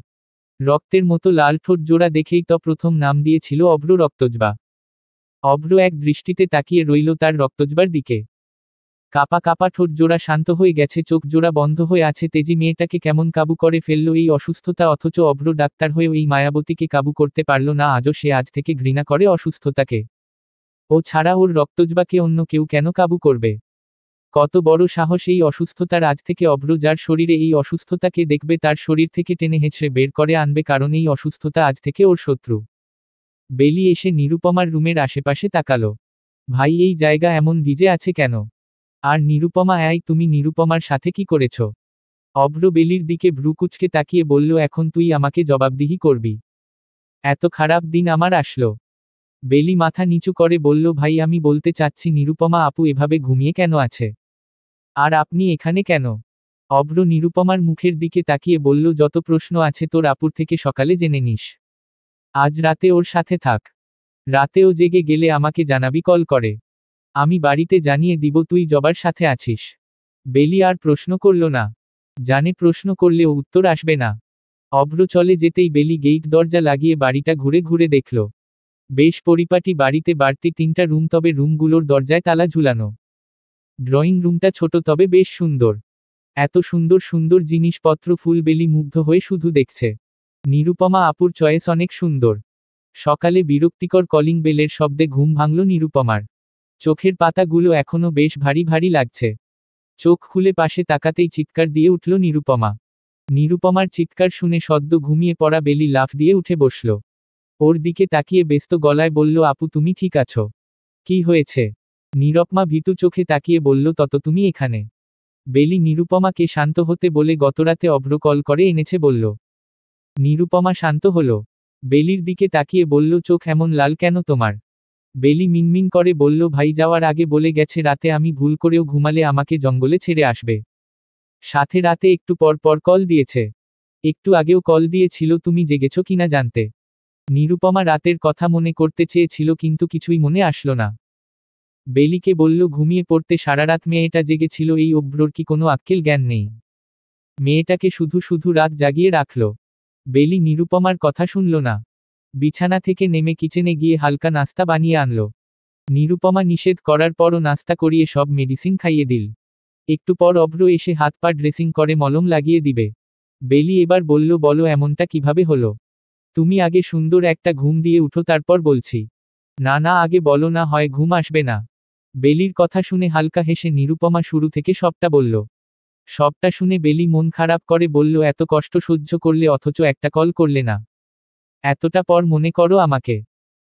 রক্তের মতো লাল ঠোঁট জোড়া দেখেই তো প্রথম নাম দিয়েছিল অভ্র রক্তজবা। অভ্র এক দৃষ্টিতে তাকিয়ে রইল তার রক্তজবার দিকে। কাপা কাপা ঠোঁট জোড়া শান্ত হয়ে গেছে, চোখ জোড়া বন্ধ হয়ে আছে। তেজি মেয়েটাকে কেমন কাবু করে ফেলল এই অসুস্থতা, অথচ অভ্র ডাক্তার হয়েও এই মায়াবতীকে কাবু করতে পারল না আজও। সে আজ থেকে ঘৃণা করে অসুস্থতাকে। ও ছাড়া ওর রক্তজবাকে অন্য কেউ কেন কাবু করবে? কত বড় সাহস এই অসুস্থতার! আজ থেকে অভ্র যার শরীরে এই অসুস্থতাকে দেখবে তার শরীর থেকে টেনে হেঁচড়ে বের করে আনবে, কারণ এই অসুস্থতা আজ থেকে ওর শত্রু। বেলি এসে নিরুপমার রুমের আশেপাশে তাকালো। ভাই, এই জায়গা এমন ভিজে আছে কেন? আর নিরুপমা, তুমি নিরুপমার সাথে কি করেছ? অভ্র বেলির দিকে ভ্রু কুঁচকে তাকিয়ে বলল এখন তুই আমাকে জবাবদিহি করবি। এত খারাপ দিন আমার আসলো। বেলি মাথা নিচু করে বলল ভাই, আমি বলতে চাচ্ছি নিরুপমা আপু এভাবে ঘুমিয়ে কেন আছে? আর আপনি এখানে কেন? অভ্র নিরুপমার মুখের দিকে তাকিয়ে বলল যত প্রশ্ন আছে তোর আপুর থেকে সকালে জেনে নিস। আজ রাতে ওর সাথে থাক। রাতেও জেগে গেলে আমাকে জানাবি কল করে। আমি বাড়িতে জানিয়ে দিব তুই জবার সাথে আছিস। বেলি আর প্রশ্ন করল না। জানে প্রশ্ন করলেও উত্তর আসবে না। অভ্র চলে যেতেই বেলি গেট দরজা লাগিয়ে বাড়িটা ঘুরে ঘুরে দেখল। বেশ পরিপাটি বাড়িতে, বাড়তি 3টা রুম, তবে রুমগুলোর দরজায় তালা ঝুলানো। ড্রয়িং রুমটা ছোট তবে বেশ সুন্দর। এত সুন্দর সুন্দর জিনিসপত্র, ফুল। বেলি মুগ্ধ হয়ে শুধু দেখছে। নিরুপমা আপুর চয়েস অনেক সুন্দর। সকালে বিরক্তিকর কলিং বেলের শব্দে ঘুম ভাঙল নিরুপমার। চোখের পাতাগুলো এখনো বেশ ভারী ভারী লাগছে। চোখ খুলে পাশে তাকাতেই চিৎকার দিয়ে উঠল নিরুপমা। নিরুপমার চিৎকার শুনে সদ্য ঘুমিয়ে পড়া বেলি লাফ দিয়ে উঠে বসল। ওর দিকে তাকিয়ে ব্যস্ত গলায় বলল আপু তুমি ঠিক আছো? কি হয়েছে? নিরুপমা ভীতু চোখে তাকিয়ে বলল তত তুমি এখানে? বেলি নিরুপমাকে শান্ত হতে বলে গতরাতে অভ্র কল করে এনেছে বলল। নিরুপমা শান্ত হলো। বেলির দিকে তাকিয়ে বলল চোখ এমন লাল কেন তোমার? বেলি মিনমিন করে বলল ভাই যাওয়ার আগে বলে গেছে রাতে আমি ভুল করেও ঘুমালে আমাকে জঙ্গলে ছেড়ে আসবে। সাথে রাতে একটু পর পর কল দিয়েছে। একটু আগেও কল দিয়েছিল, তুমি জেগেছ কিনা জানতে। নিরুপমা রাতের কথা মনে করতে চেয়েছিল কিন্তু কিছুই মনে আসলো না। বেলিকে বলল ঘুমিয়ে পড়তে, সারারাত মেয়েটা জেগেছিল। এই অভ্রর কি কোনো আক্কেল জ্ঞান নেই? মেয়েটাকে শুধু শুধু রাত জাগিয়ে রাখল। বেলি নিরুপমার কথা শুনল না। বিছানা থেকে নেমে কিচেনে গিয়ে হালকা নাস্তা বানিয়ে আনল। নিরুপমা নিষেধ করার পরও নাস্তা করিয়ে সব মেডিসিন খাইয়ে দিল। একটু পর অভ্র এসে হাত পা ড্রেসিং করে মলম লাগিয়ে দিবে। বেলি এবার বলল বলো এমনটা কিভাবে হলো? তুমি আগে সুন্দর একটা ঘুম দিয়ে উঠো, তারপর বলছি। না না, আগে বলো, না হয় ঘুম আসবে না। বেলির কথা শুনে হালকা হেসে নিরুপমা শুরু থেকে সবটা বলল। সবটা শুনে বেলি মন খারাপ করে বলল এত কষ্ট সহ্য করলে অথচ একটা কল করলে না। এতটা পর মনে করো আমাকে।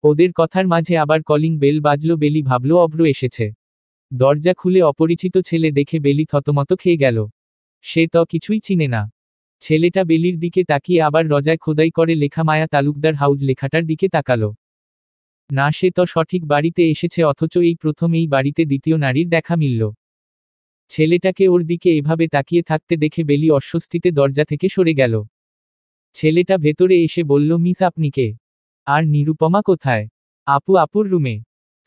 ওদের কথার মাঝে আবার কলিং বেল বাজল। বেলি ভাবল অভ্র এসেছে। দরজা খুলে অপরিচিত ছেলে দেখে বেলি থতমত খেয়ে গেল। সে তো কিছুই চিনে না। ছেলেটা বেলির দিকে তাকিয়ে আবার রজায় খোদাই করে লেখা মায়া তালুকদার হাউজ লেখাটার দিকে তাকালো। না, সে তো সঠিক বাড়িতে এসেছে, অথচ এই প্রথম এই বাড়িতে দ্বিতীয় নারীর দেখা মিলল। ছেলেটাকে ওর দিকে এভাবে তাকিয়ে থাকতে দেখে বেলি অস্বস্তিতে দরজা থেকে সরে গেল। ছেলেটা ভেতরে এসে বলল, মিস আপনি কে? আর নিরুপমা কোথায়? আপুর রুমে।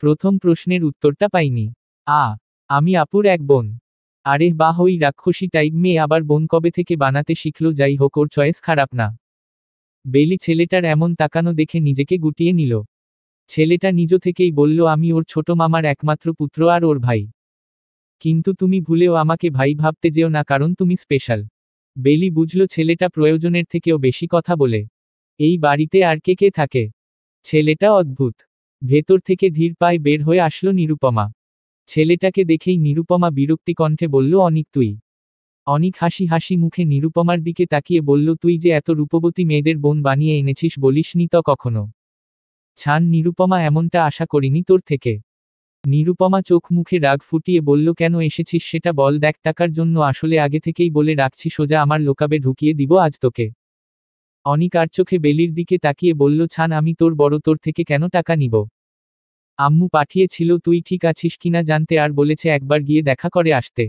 প্রথম প্রশ্নের উত্তরটা পাইনি। আমি আপুর এক বোন। আরে বাহ, ওই রাক্ষসী টাইপ মেয়ে আবার বোন কবে থেকে বানাতে শিখলো? যাই হোক, ওর চয়েস খারাপ না। বেলি ছেলেটার এমন তাকানো দেখে নিজেকে গুটিয়ে নিল। ছেলেটা নিজ থেকেই বলল, আমি ওর ছোট মামার একমাত্র পুত্র আর ওর ভাই। কিন্তু তুমি ভুলেও আমাকে ভাই ভাবতে যেও না, কারণ তুমি স্পেশাল। বেলি বুঝল ছেলেটা প্রয়োজনের থেকেও বেশি কথা বলে। এই বাড়িতে আর কে কে থাকে? ছেলেটা অদ্ভুত। ভেতর থেকে ধীর পায়ে বের হয়ে আসলো নিরুপমা। ছেলেটাকে দেখেই নিরুপমা বিরক্তি কণ্ঠে বলল, অনিক তুই? অনিক হাসি হাসি মুখে নিরুপমার দিকে তাকিয়ে বলল, তুই যে এত রূপবতী মেয়েদের বোন বানিয়ে এনেছিস বলিসনি তো কখনো। ছান নিরুপমা, এমনটা আশা করিনি তোর থেকে। নিরুপমা চোখ মুখে রাগ ফুটিয়ে বলল, কেন এসেছিস সেটা বল। দেখ, টাকার জন্য আসলে আগে থেকেই বলে রাখছি, সোজা আমার লোকাবে ঢুকিয়ে দিব আজ তোকে। অনিক আর চোখে বেলির দিকে তাকিয়ে বলল, ছান আমি তোর বড়, তোর থেকে কেন টাকা নিব? আম্মু পাঠিয়েছিল তুই ঠিক আছিস কিনা জানতে, আর বলেছে একবার গিয়ে দেখা করে আসতে।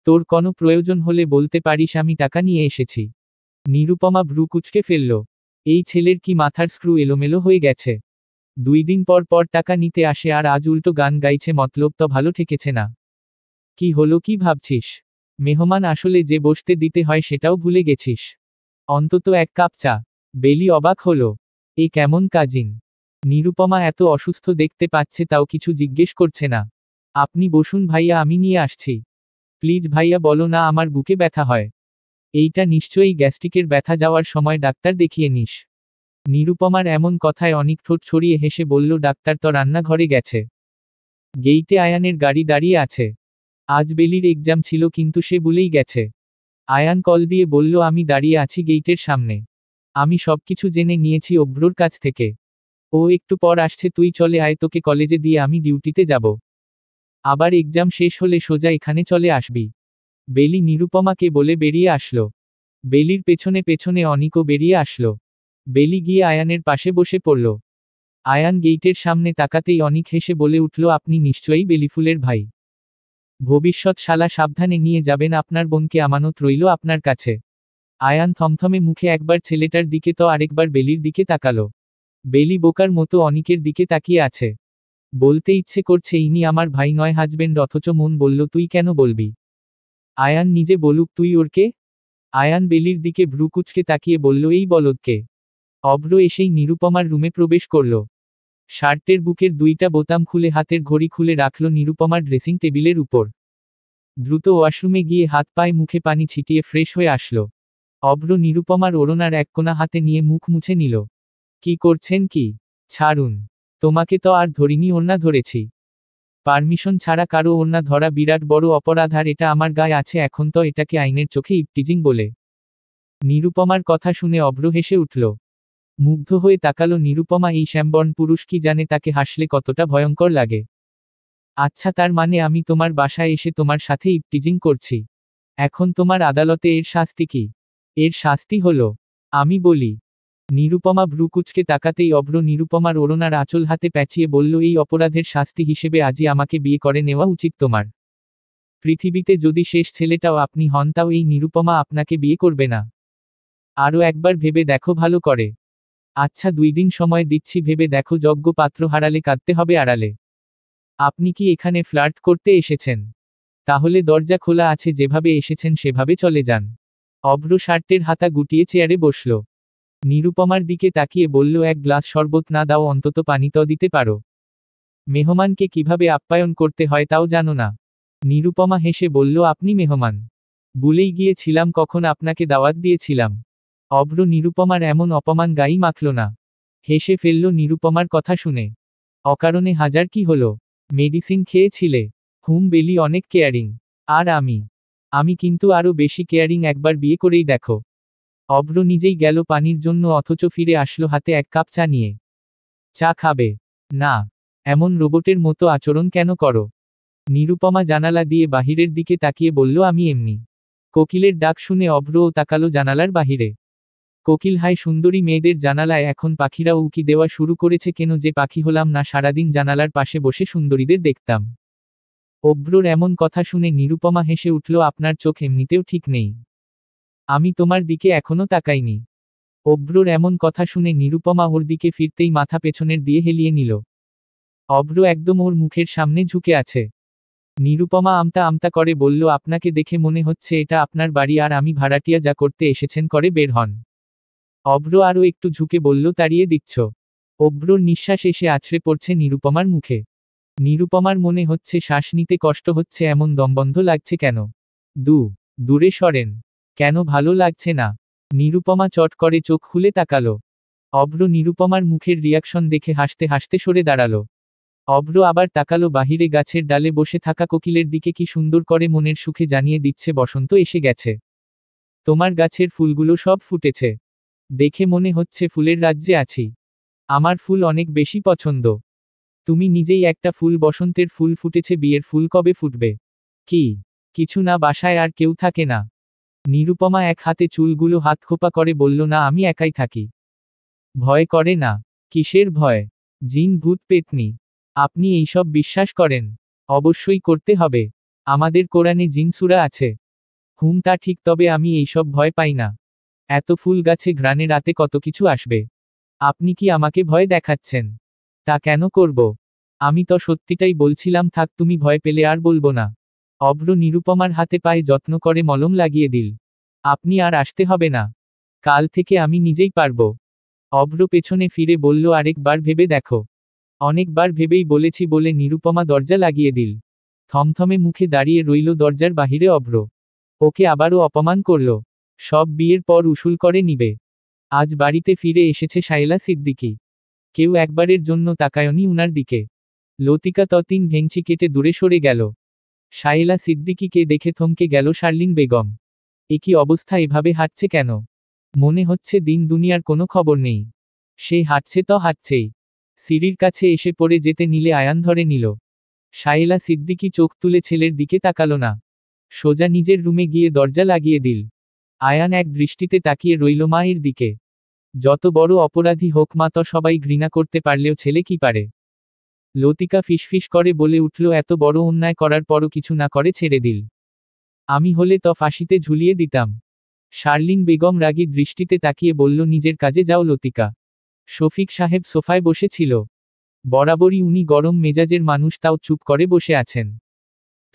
তোর কোনো প্রয়োজন হলে বলতে পারিস, আমি টাকা নিয়ে এসেছি। নিরুপমা ভ্রু কুঁচকে ফেলল। এই ছেলের কি মাথার স্ক্রু এলোমেলো হয়ে গেছে? 2 দিন পর পর টাকা নিতে আসে আর আজ উল্টো গান গাইছে, মতলব তো ভালো ঠেকেছে না। কি হলো, কি ভাবছিস? মেহমান আসলে যে বসতে দিতে হয় সেটাও ভুলে গেছিস? অন্তত 1 কাপ চা। বেলি অবাক হলো। এ কেমন কাজিন? নিরুপমা এত অসুস্থ দেখতে পাচ্ছে তাও কিছু জিজ্ঞেস করছে না। আপনি বসুন ভাইয়া, আমি নিয়ে আসছি। প্লিজ ভাইয়া, বলো না আমার বুকে ব্যথা হয়। এইটা নিশ্চয়ই গ্যাস্ট্রিকের ব্যথা, যাওয়ার সময় ডাক্তার দেখিয়ে নিস। নিরুপমার এমন কথায় অনিক ঠোঁট ছড়িয়ে হেসে বলল, ডাক্তার তো রান্নাঘরে গেছে। গেইটে আয়ানের গাড়ি দাঁড়িয়ে আছে। আজ বেলির এক্সাম ছিল কিন্তু সে ভুলেই গেছে। আয়ান কল দিয়ে বলল, আমি দাঁড়িয়ে আছি গেইটের সামনে। আমি সবকিছু জেনে নিয়েছি অভ্রর কাছ থেকে। ও একটু পর আসছে, তুই চলে আয়, তোকে কলেজে দিয়ে আমি ডিউটিতে যাব। আবার এক্সাম শেষ হলে সোজা এখানে চলে আসবি। বেলি নিরুপমাকে বলে বেরিয়ে আসলো। বেলির পেছনে পেছনে অনিকও বেরিয়ে আসলো। বেলি গিয়ে আয়ানের পাশে বসে পড়ল। আয়ান গেইটের সামনে তাকাতেই অনিক হেসে বলে উঠল, আপনি নিশ্চয়ই বেলিফুলের ভাই। ভবিষ্যৎ শালা সাবধানে নিয়ে যাবেন, আপনার বোনকে আমানত রইল আপনার কাছে। আয়ান থমথমে মুখে একবার ছেলেটার দিকে তো আরেকবার বেলির দিকে তাকালো। বেলি বোকার মতো অনিকের দিকে তাকিয়ে আছে। বলতে ইচ্ছে করছে, ইনি আমার ভাই নয় হাজবেন্ড, অথচ মন বলল তুই কেন বলবি? আয়ান নিজে বলুক, তুই ওরকে? আয়ান বেলির দিকে ভ্রু কুঁচকে তাকিয়ে বলল, এই বলদকে। অভ্র এসেই নিরুপমার রুমে প্রবেশ করল। শার্টের বুকের 2টা বোতাম খুলে হাতের ঘড়ি খুলে রাখল নিরুপমার ড্রেসিং টেবিলের উপর। দ্রুত ওয়াশরুমে গিয়ে হাত পায়ে মুখে পানি ছিটিয়ে ফ্রেশ হয়ে আসলো। অভ্র নিরুপমার ওড়নার এক কোণা হাতে নিয়ে মুখ মুছে নিল। কি করছেন কি? ছাড়ুন। তোমাকে তো আর ধরিনি, ওড়না ধরেছি। পারমিশন ছাড়া কারো ওড়না ধরা বিরাট বড় অপরাধ, আর এটা আমার গায়ে আছে, এখন তো এটাকে আইনের চোখে ইপটিজিং বলে। নিরুপমার কথা শুনে অভ্র হেসে উঠল। মুগ্ধ হয়ে তাকালো নিরুপমা, এই শ্যামবর্ণ পুরুষ কি জানে তাকে হাসলে কতটা ভয়ঙ্কর লাগে। আচ্ছা, তার মানে আমি তোমার বাসায় এসে তোমার সাথে ইপটিজিং করছি। এখন তোমার আদালতে এর শাস্তি কি? এর শাস্তি হলো আমি বলি। নিরুপমা ভ্রু কুঁচকে তাকাতেই অভ্র নিরুপমার ওড়নার আঁচল হাতে প্যাঁচিয়ে বলল, এই অপরাধের শাস্তি হিসেবে আজই আমাকে বিয়ে করে নেওয়া উচিত তোমার। পৃথিবীতে যদি শেষ ছেলেটাও আপনি হন, তাও এই নিরুপমা আপনাকে বিয়ে করবে না। আরও একবার ভেবে দেখো ভালো করে। আচ্ছা, 2 দিন সময় দিচ্ছি, ভেবে দেখো, যোগ্য পাত্র হারালে কাঁদতে হবে আড়ালে। আপনি কি এখানে ফ্লার্ট করতে এসেছেন? তাহলে দরজা খোলা আছে, যেভাবে এসেছেন সেভাবে চলে যান। অভ্র শার্টের হাতা গুটিয়ে চেয়ারে বসল। নিরুপমার দিকে তাকিয়ে বলল, 1 গ্লাস শরবত না দাও, অন্তত পানি তো দিতে পারো। মেহমানকে কিভাবে আপ্যায়ন করতে হয় তাও জানো না? নিরুপমা হেসে বলল, আপনি মেহমান? ভুলেই গিয়েছিলাম, কখন আপনাকে দাওয়াত দিয়েছিলাম। অভ্র নিরুপমার এমন অপমান গায়ে মাখল না। হেসে ফেলল নিরুপমার কথা শুনে। অকারণে হাজার কি হলো? মেডিসিন খেয়েছিলে? বেলি অনেক কেয়ারিং। আর আমি কিন্তু আরো বেশি কেয়ারিং, একবার বিয়ে করেই দেখো। অভ্র নিজেই গেল পানির জন্য, অথচ ফিরে আসলো হাতে 1 কাপ চা নিয়ে। চা খাবে? না। এমন রোবটের মতো আচরণ কেন করো? নিরুপমা জানালা দিয়ে বাহিরের দিকে তাকিয়ে বলল, আমি এমনি। কোকিলের ডাক শুনে অভ্রও তাকালো জানালার বাহিরে। কোকিল হায় সুন্দরী মেয়েদের জানালায় এখন পাখিরাও উকি দেওয়া শুরু করেছে, কেন যে পাখি হলাম না, সারাদিন জানালার পাশে বসে সুন্দরীদের দেখতাম। অভ্রর এমন কথা শুনে নিরুপমা হেসে উঠল, আপনার চোখ এমনিতেও ঠিক নেই। আমি তোমার দিকে এখনো তাকাইনি। অভ্রর এমন কথা শুনে নিরুপমা ওর দিকে ফিরতেই মাথা পেছনের দিয়ে হেলিয়ে নিল। অভ্র একদম ওর মুখের সামনে ঝুঁকে আছে। নিরুপমা আমতা আমতা করে বলল, আপনাকে দেখে মনে হচ্ছে এটা আপনার বাড়ি আর আমি ভাড়াটিয়া, যা করতে এসেছেন করে বের হন। অভ্র আরও একটু ঝুঁকে বলল, তাড়িয়ে দিচ্ছ? অভ্রর নিঃশ্বাস এসে আছড়ে পড়ছে নিরুপমার মুখে। নিরুপমার মনে হচ্ছে শ্বাস নিতে কষ্ট হচ্ছে, এমন দমবন্ধ লাগছে কেন? দূরে সরেন। কেন ভালো লাগছে না? নিরুপমা চট করে চোখ খুলে তাকালো। অভ্র নিরুপমার মুখের রিয়াকশন দেখে হাসতে হাসতে সরে দাঁড়ালো। অভ্র আবার তাকালো বাহিরে গাছের ডালে বসে থাকা কোকিলের দিকে, কি সুন্দর করে মনের সুখে জানিয়ে দিচ্ছে বসন্ত এসে গেছে। তোমার গাছের ফুলগুলো সব ফুটেছে। দেখে মনে হচ্ছে ফুলের রাজ্যে আছি। আমার ফুল অনেক বেশি পছন্দ। তুমি নিজেই একটা ফুল, বসন্তের ফুল ফুটেছে, বিয়ের ফুল কবে ফুটবে? কি? কিছু না, বাসায় আর কেউ থাকে না? নিরুপমা এক হাতে চুলগুলো হাতখোপা করে বলল, না, আমি একাই থাকি। ভয় করে না? কিসের ভয়? জিন ভূত পেতনি? আপনি এইসব বিশ্বাস করেন? অবশ্যই করতে হবে। আমাদের কোরআনে জিন সূরা আছে। তা ঠিক, তবে আমি এইসব ভয় পাই না। এত ফুল গাছে ঘ্রাণে রাতে কত কিছু আসবে। আপনি কি আমাকে ভয় দেখাচ্ছেন? তা কেন করব? আমি তো সত্যিটাই বলছিলাম। থাক, তুমি ভয় পেলে আর বলবো না। অভ্র নিরুপমার হাতে পায়ে যত্ন করে মলম লাগিয়ে দিল। আপনি আর আসতে হবে না। কাল থেকে আমি নিজেই পারবো। অভ্র পেছনে ফিরে বলল, আরেকবার ভেবে দেখো। অনেকবার ভেবেই বলেছি বলে নিরুপমা দরজা লাগিয়ে দিল। থমথমে মুখে দাঁড়িয়ে রইল দরজার বাহিরে অভ্র। ওকে আবারও অপমান করল। সব বিয়ের পর উসুল করে নিবে। আজ বাড়িতে ফিরে এসেছে শায়লা সিদ্দিকী। কেউ একবারের জন্য তাকায়নি উনার দিকে। লতিকা ততিন ভেংচি কেটে দূরে সরে গেল। শায়লা সিদ্দিকীকে দেখে থমকে গেল শার্লিন বেগম। একই অবস্থা, এভাবে হাঁটছে কেন? মনে হচ্ছে দিন দুনিয়ার কোনো খবর নেই। সে হাঁটছে তো হাঁটছেই। সিঁড়ির কাছে এসে পড়ে যেতে নিলে আয়ান ধরে নিল। শায়লা সিদ্দিকী চোখ তুলে ছেলের দিকে তাকালো না। সোজা নিজের রুমে গিয়ে দরজা লাগিয়ে দিল। আয়ান এক দৃষ্টিতে তাকিয়ে রইল মায়ের দিকে। যত বড় অপরাধী হোক, মা তো সবাই ঘৃণা করতে পারলেও ছেলে কি পারে? লতিকা ফিসফিস করে বলে উঠল, এত বড় অন্যায় করার পরও কিছু না করে ছেড়ে দিল। আমি হলে তো ফাঁসিতে ঝুলিয়ে দিতাম। শার্লিন বেগম রাগী দৃষ্টিতে তাকিয়ে বলল, নিজের কাজে যাও লতিকা। শফিক সাহেব সোফায় বসেছিল। বরাবরই উনি গরম মেজাজের মানুষ, তাও চুপ করে বসে আছেন।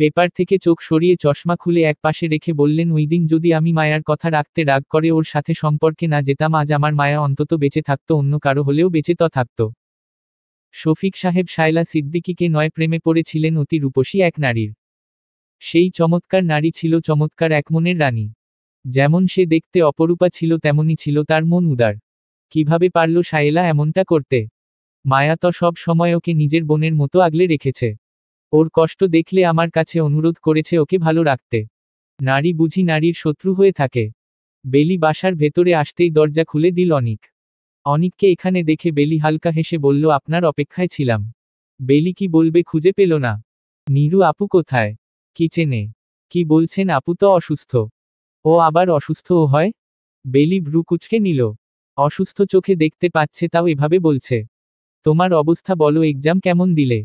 পেপার থেকে চোখ সরিয়ে চশমা খুলে এক পাশে রেখে বললেন, ওই দিন যদি আমি মায়ার কথা রাখতে রাগ করে ওর সাথে সম্পর্কে না যেতাম, আজ আমার মায়া অন্তত বেঁচে থাকতো, অন্য কারো হলেও বেঁচে তো থাকতো। শফিক সাহেব শায়লা সিদ্দিকীকে নয় প্রেমে পড়েছিলেন অতি রূপসী এক নারীর। সেই চমৎকার নারী ছিল চমৎকার এক মনের রানী। যেমন সে দেখতে অপরূপা ছিল, তেমনি ছিল তার মন উদার। কিভাবে পারল শায়লা এমনটা করতে? মায়া তো সব সময় ওকে নিজের বোনের মতো আগলে রেখেছে। ওর কষ্ট দেখলে আমার কাছে অনুরোধ করেছে ওকে ভালো রাখতে। নারী বুঝি নারীর শত্রু হয়ে থাকে? বেলি বাসার ভেতরে আসতেই দরজা খুলে দিল অনিক। অনিককে এখানে দেখে বেলি হালকা হেসে বলল, আপনার অপেক্ষায় ছিলাম। বেলি কি বলবে খুঁজে পেল না। নীরু আপু কোথায়? কিচেনে। কি বলছেন, আপু তো অসুস্থ? ও আবার অসুস্থ ও হয়? বেলি ভ্রু কুঁচকে নিল। অসুস্থ চোখে দেখতে পাচ্ছে, তাও এভাবে বলছে। তোমার অবস্থা বলো, এক্সাম কেমন দিলে?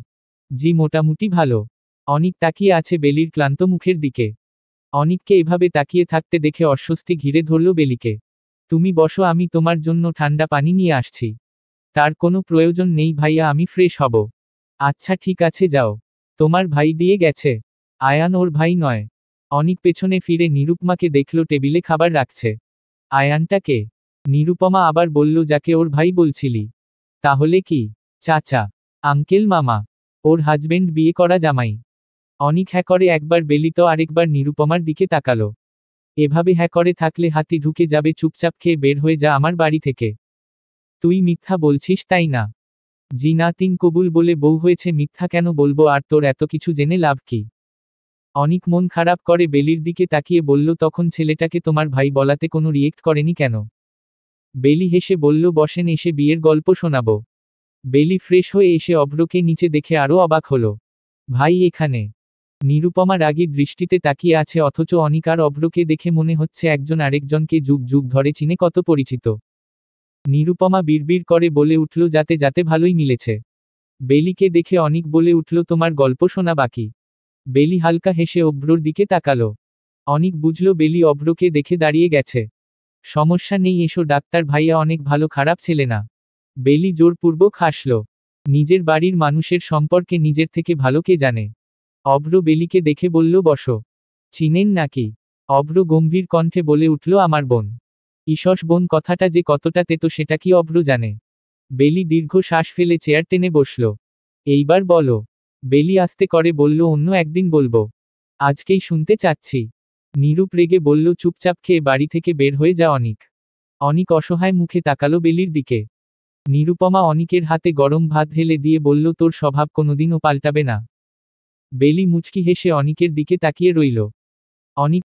জি, মোটামুটি ভালো। অনিক তাকিয়ে আছে বেলির ক্লান্ত মুখের দিকে। অনিককে এভাবে তাকিয়ে থাকতে দেখে অস্বস্তি ঘিরে ধরল বেলিকে। তুমি বসো, আমি তোমার জন্য ঠান্ডা পানি নিয়ে আসছি। তার কোনো প্রয়োজন নেই ভাইয়া, আমি ফ্রেশ হব। আচ্ছা ঠিক আছে, যাও। তোমার ভাই দিয়ে গেছে। আয়ান ওর ভাই নয়। অনিক পেছনে ফিরে নিরুপমাকে দেখল টেবিলে খাবার রাখছে। আয়ানটাকে? নিরুপমা আবার বলল, যাকে ওর ভাই বলছিলি। তাহলে কি? চাচা, আঙ্কেল, মামা, ওর হাজবেন্ড, বিয়ে করা জামাই। অনিক হ্যাঁ করে একবার বেলি তো আরেকবার নিরুপমার দিকে তাকালো। এভাবে হ্যাঁ করে থাকলে হাতি ঢুকে যাবে, চুপচাপ খেয়ে বের হয়ে যা আমার বাড়ি থেকে। তুই মিথ্যা বলছিস তাই না? জি না, তিন কবুল বলে বউ হয়েছে, মিথ্যা কেন বলবো, আর তোর এত কিছু জেনে লাভ কি? অনিক মন খারাপ করে বেলির দিকে তাকিয়ে বলল, তখন ছেলেটাকে তোমার ভাই বলাতে কোনো রিয়েক্ট করেনি কেন? বেলি হেসে বলল, বসেন, এসে বিয়ের গল্প শোনাবো। বেলি ফ্রেশ হয়ে এসে অভ্রকে নিচে দেখে আরও অবাক হলো। ভাই এখানে? নিরুপমা রাগী দৃষ্টিতে তাকিয়ে আছে, অথচ অনিক আর অভ্রকে দেখে মনে হচ্ছে একজন আরেকজনকে যুগ যুগ ধরে চিনে, কত পরিচিত। নিরুপমা বিড়বিড় করে বলে উঠল, যাতে যাতে ভালোই মিলেছে। বেলিকে দেখে অনিক বলে উঠল, তোমার গল্প শোনা বাকি। বেলি হালকা হেসে অভ্রর দিকে তাকালো। অনিক বুঝল বেলি অভ্রকে দেখে দাঁড়িয়ে গেছে। সমস্যা নেই, এসো ডাক্তার ভাইয়া অনেক ভালো, খারাপ ছেলে না। বেলি জোরপূর্বক হাসল। নিজের বাড়ির মানুষের সম্পর্কে নিজের থেকে ভালো কে জানে। অভ্র বেলিকে দেখে বলল, বসো। চিনেন নাকি? অভ্র গম্ভীর কণ্ঠে বলে উঠল, আমার বোন। ঈষৎ বোন কথাটা যে কতটা তেতো সেটা কি অভ্র জানে? বেলি দীর্ঘ শ্বাস ফেলে চেয়ার টেনে বসল। এইবার বলো। বেলি আস্তে করে বলল, অন্য একদিন বলবো। আজকেই শুনতে চাচ্ছি। নিরূপ রেগে বলল, চুপচাপ খেয়ে বাড়ি থেকে বের হয়ে যা অনিক। অনিক অসহায় মুখে তাকালো বেলির দিকে। নিরুপমা অনিকের হাতে গরম ভাত ঢেলে দিয়ে বলল, তোর স্বভাব কোনোদিনও পাল্টাবে না। বেলি মুচকি হেসে অনিকের দিকে তাকিয়ে রইল। অনিক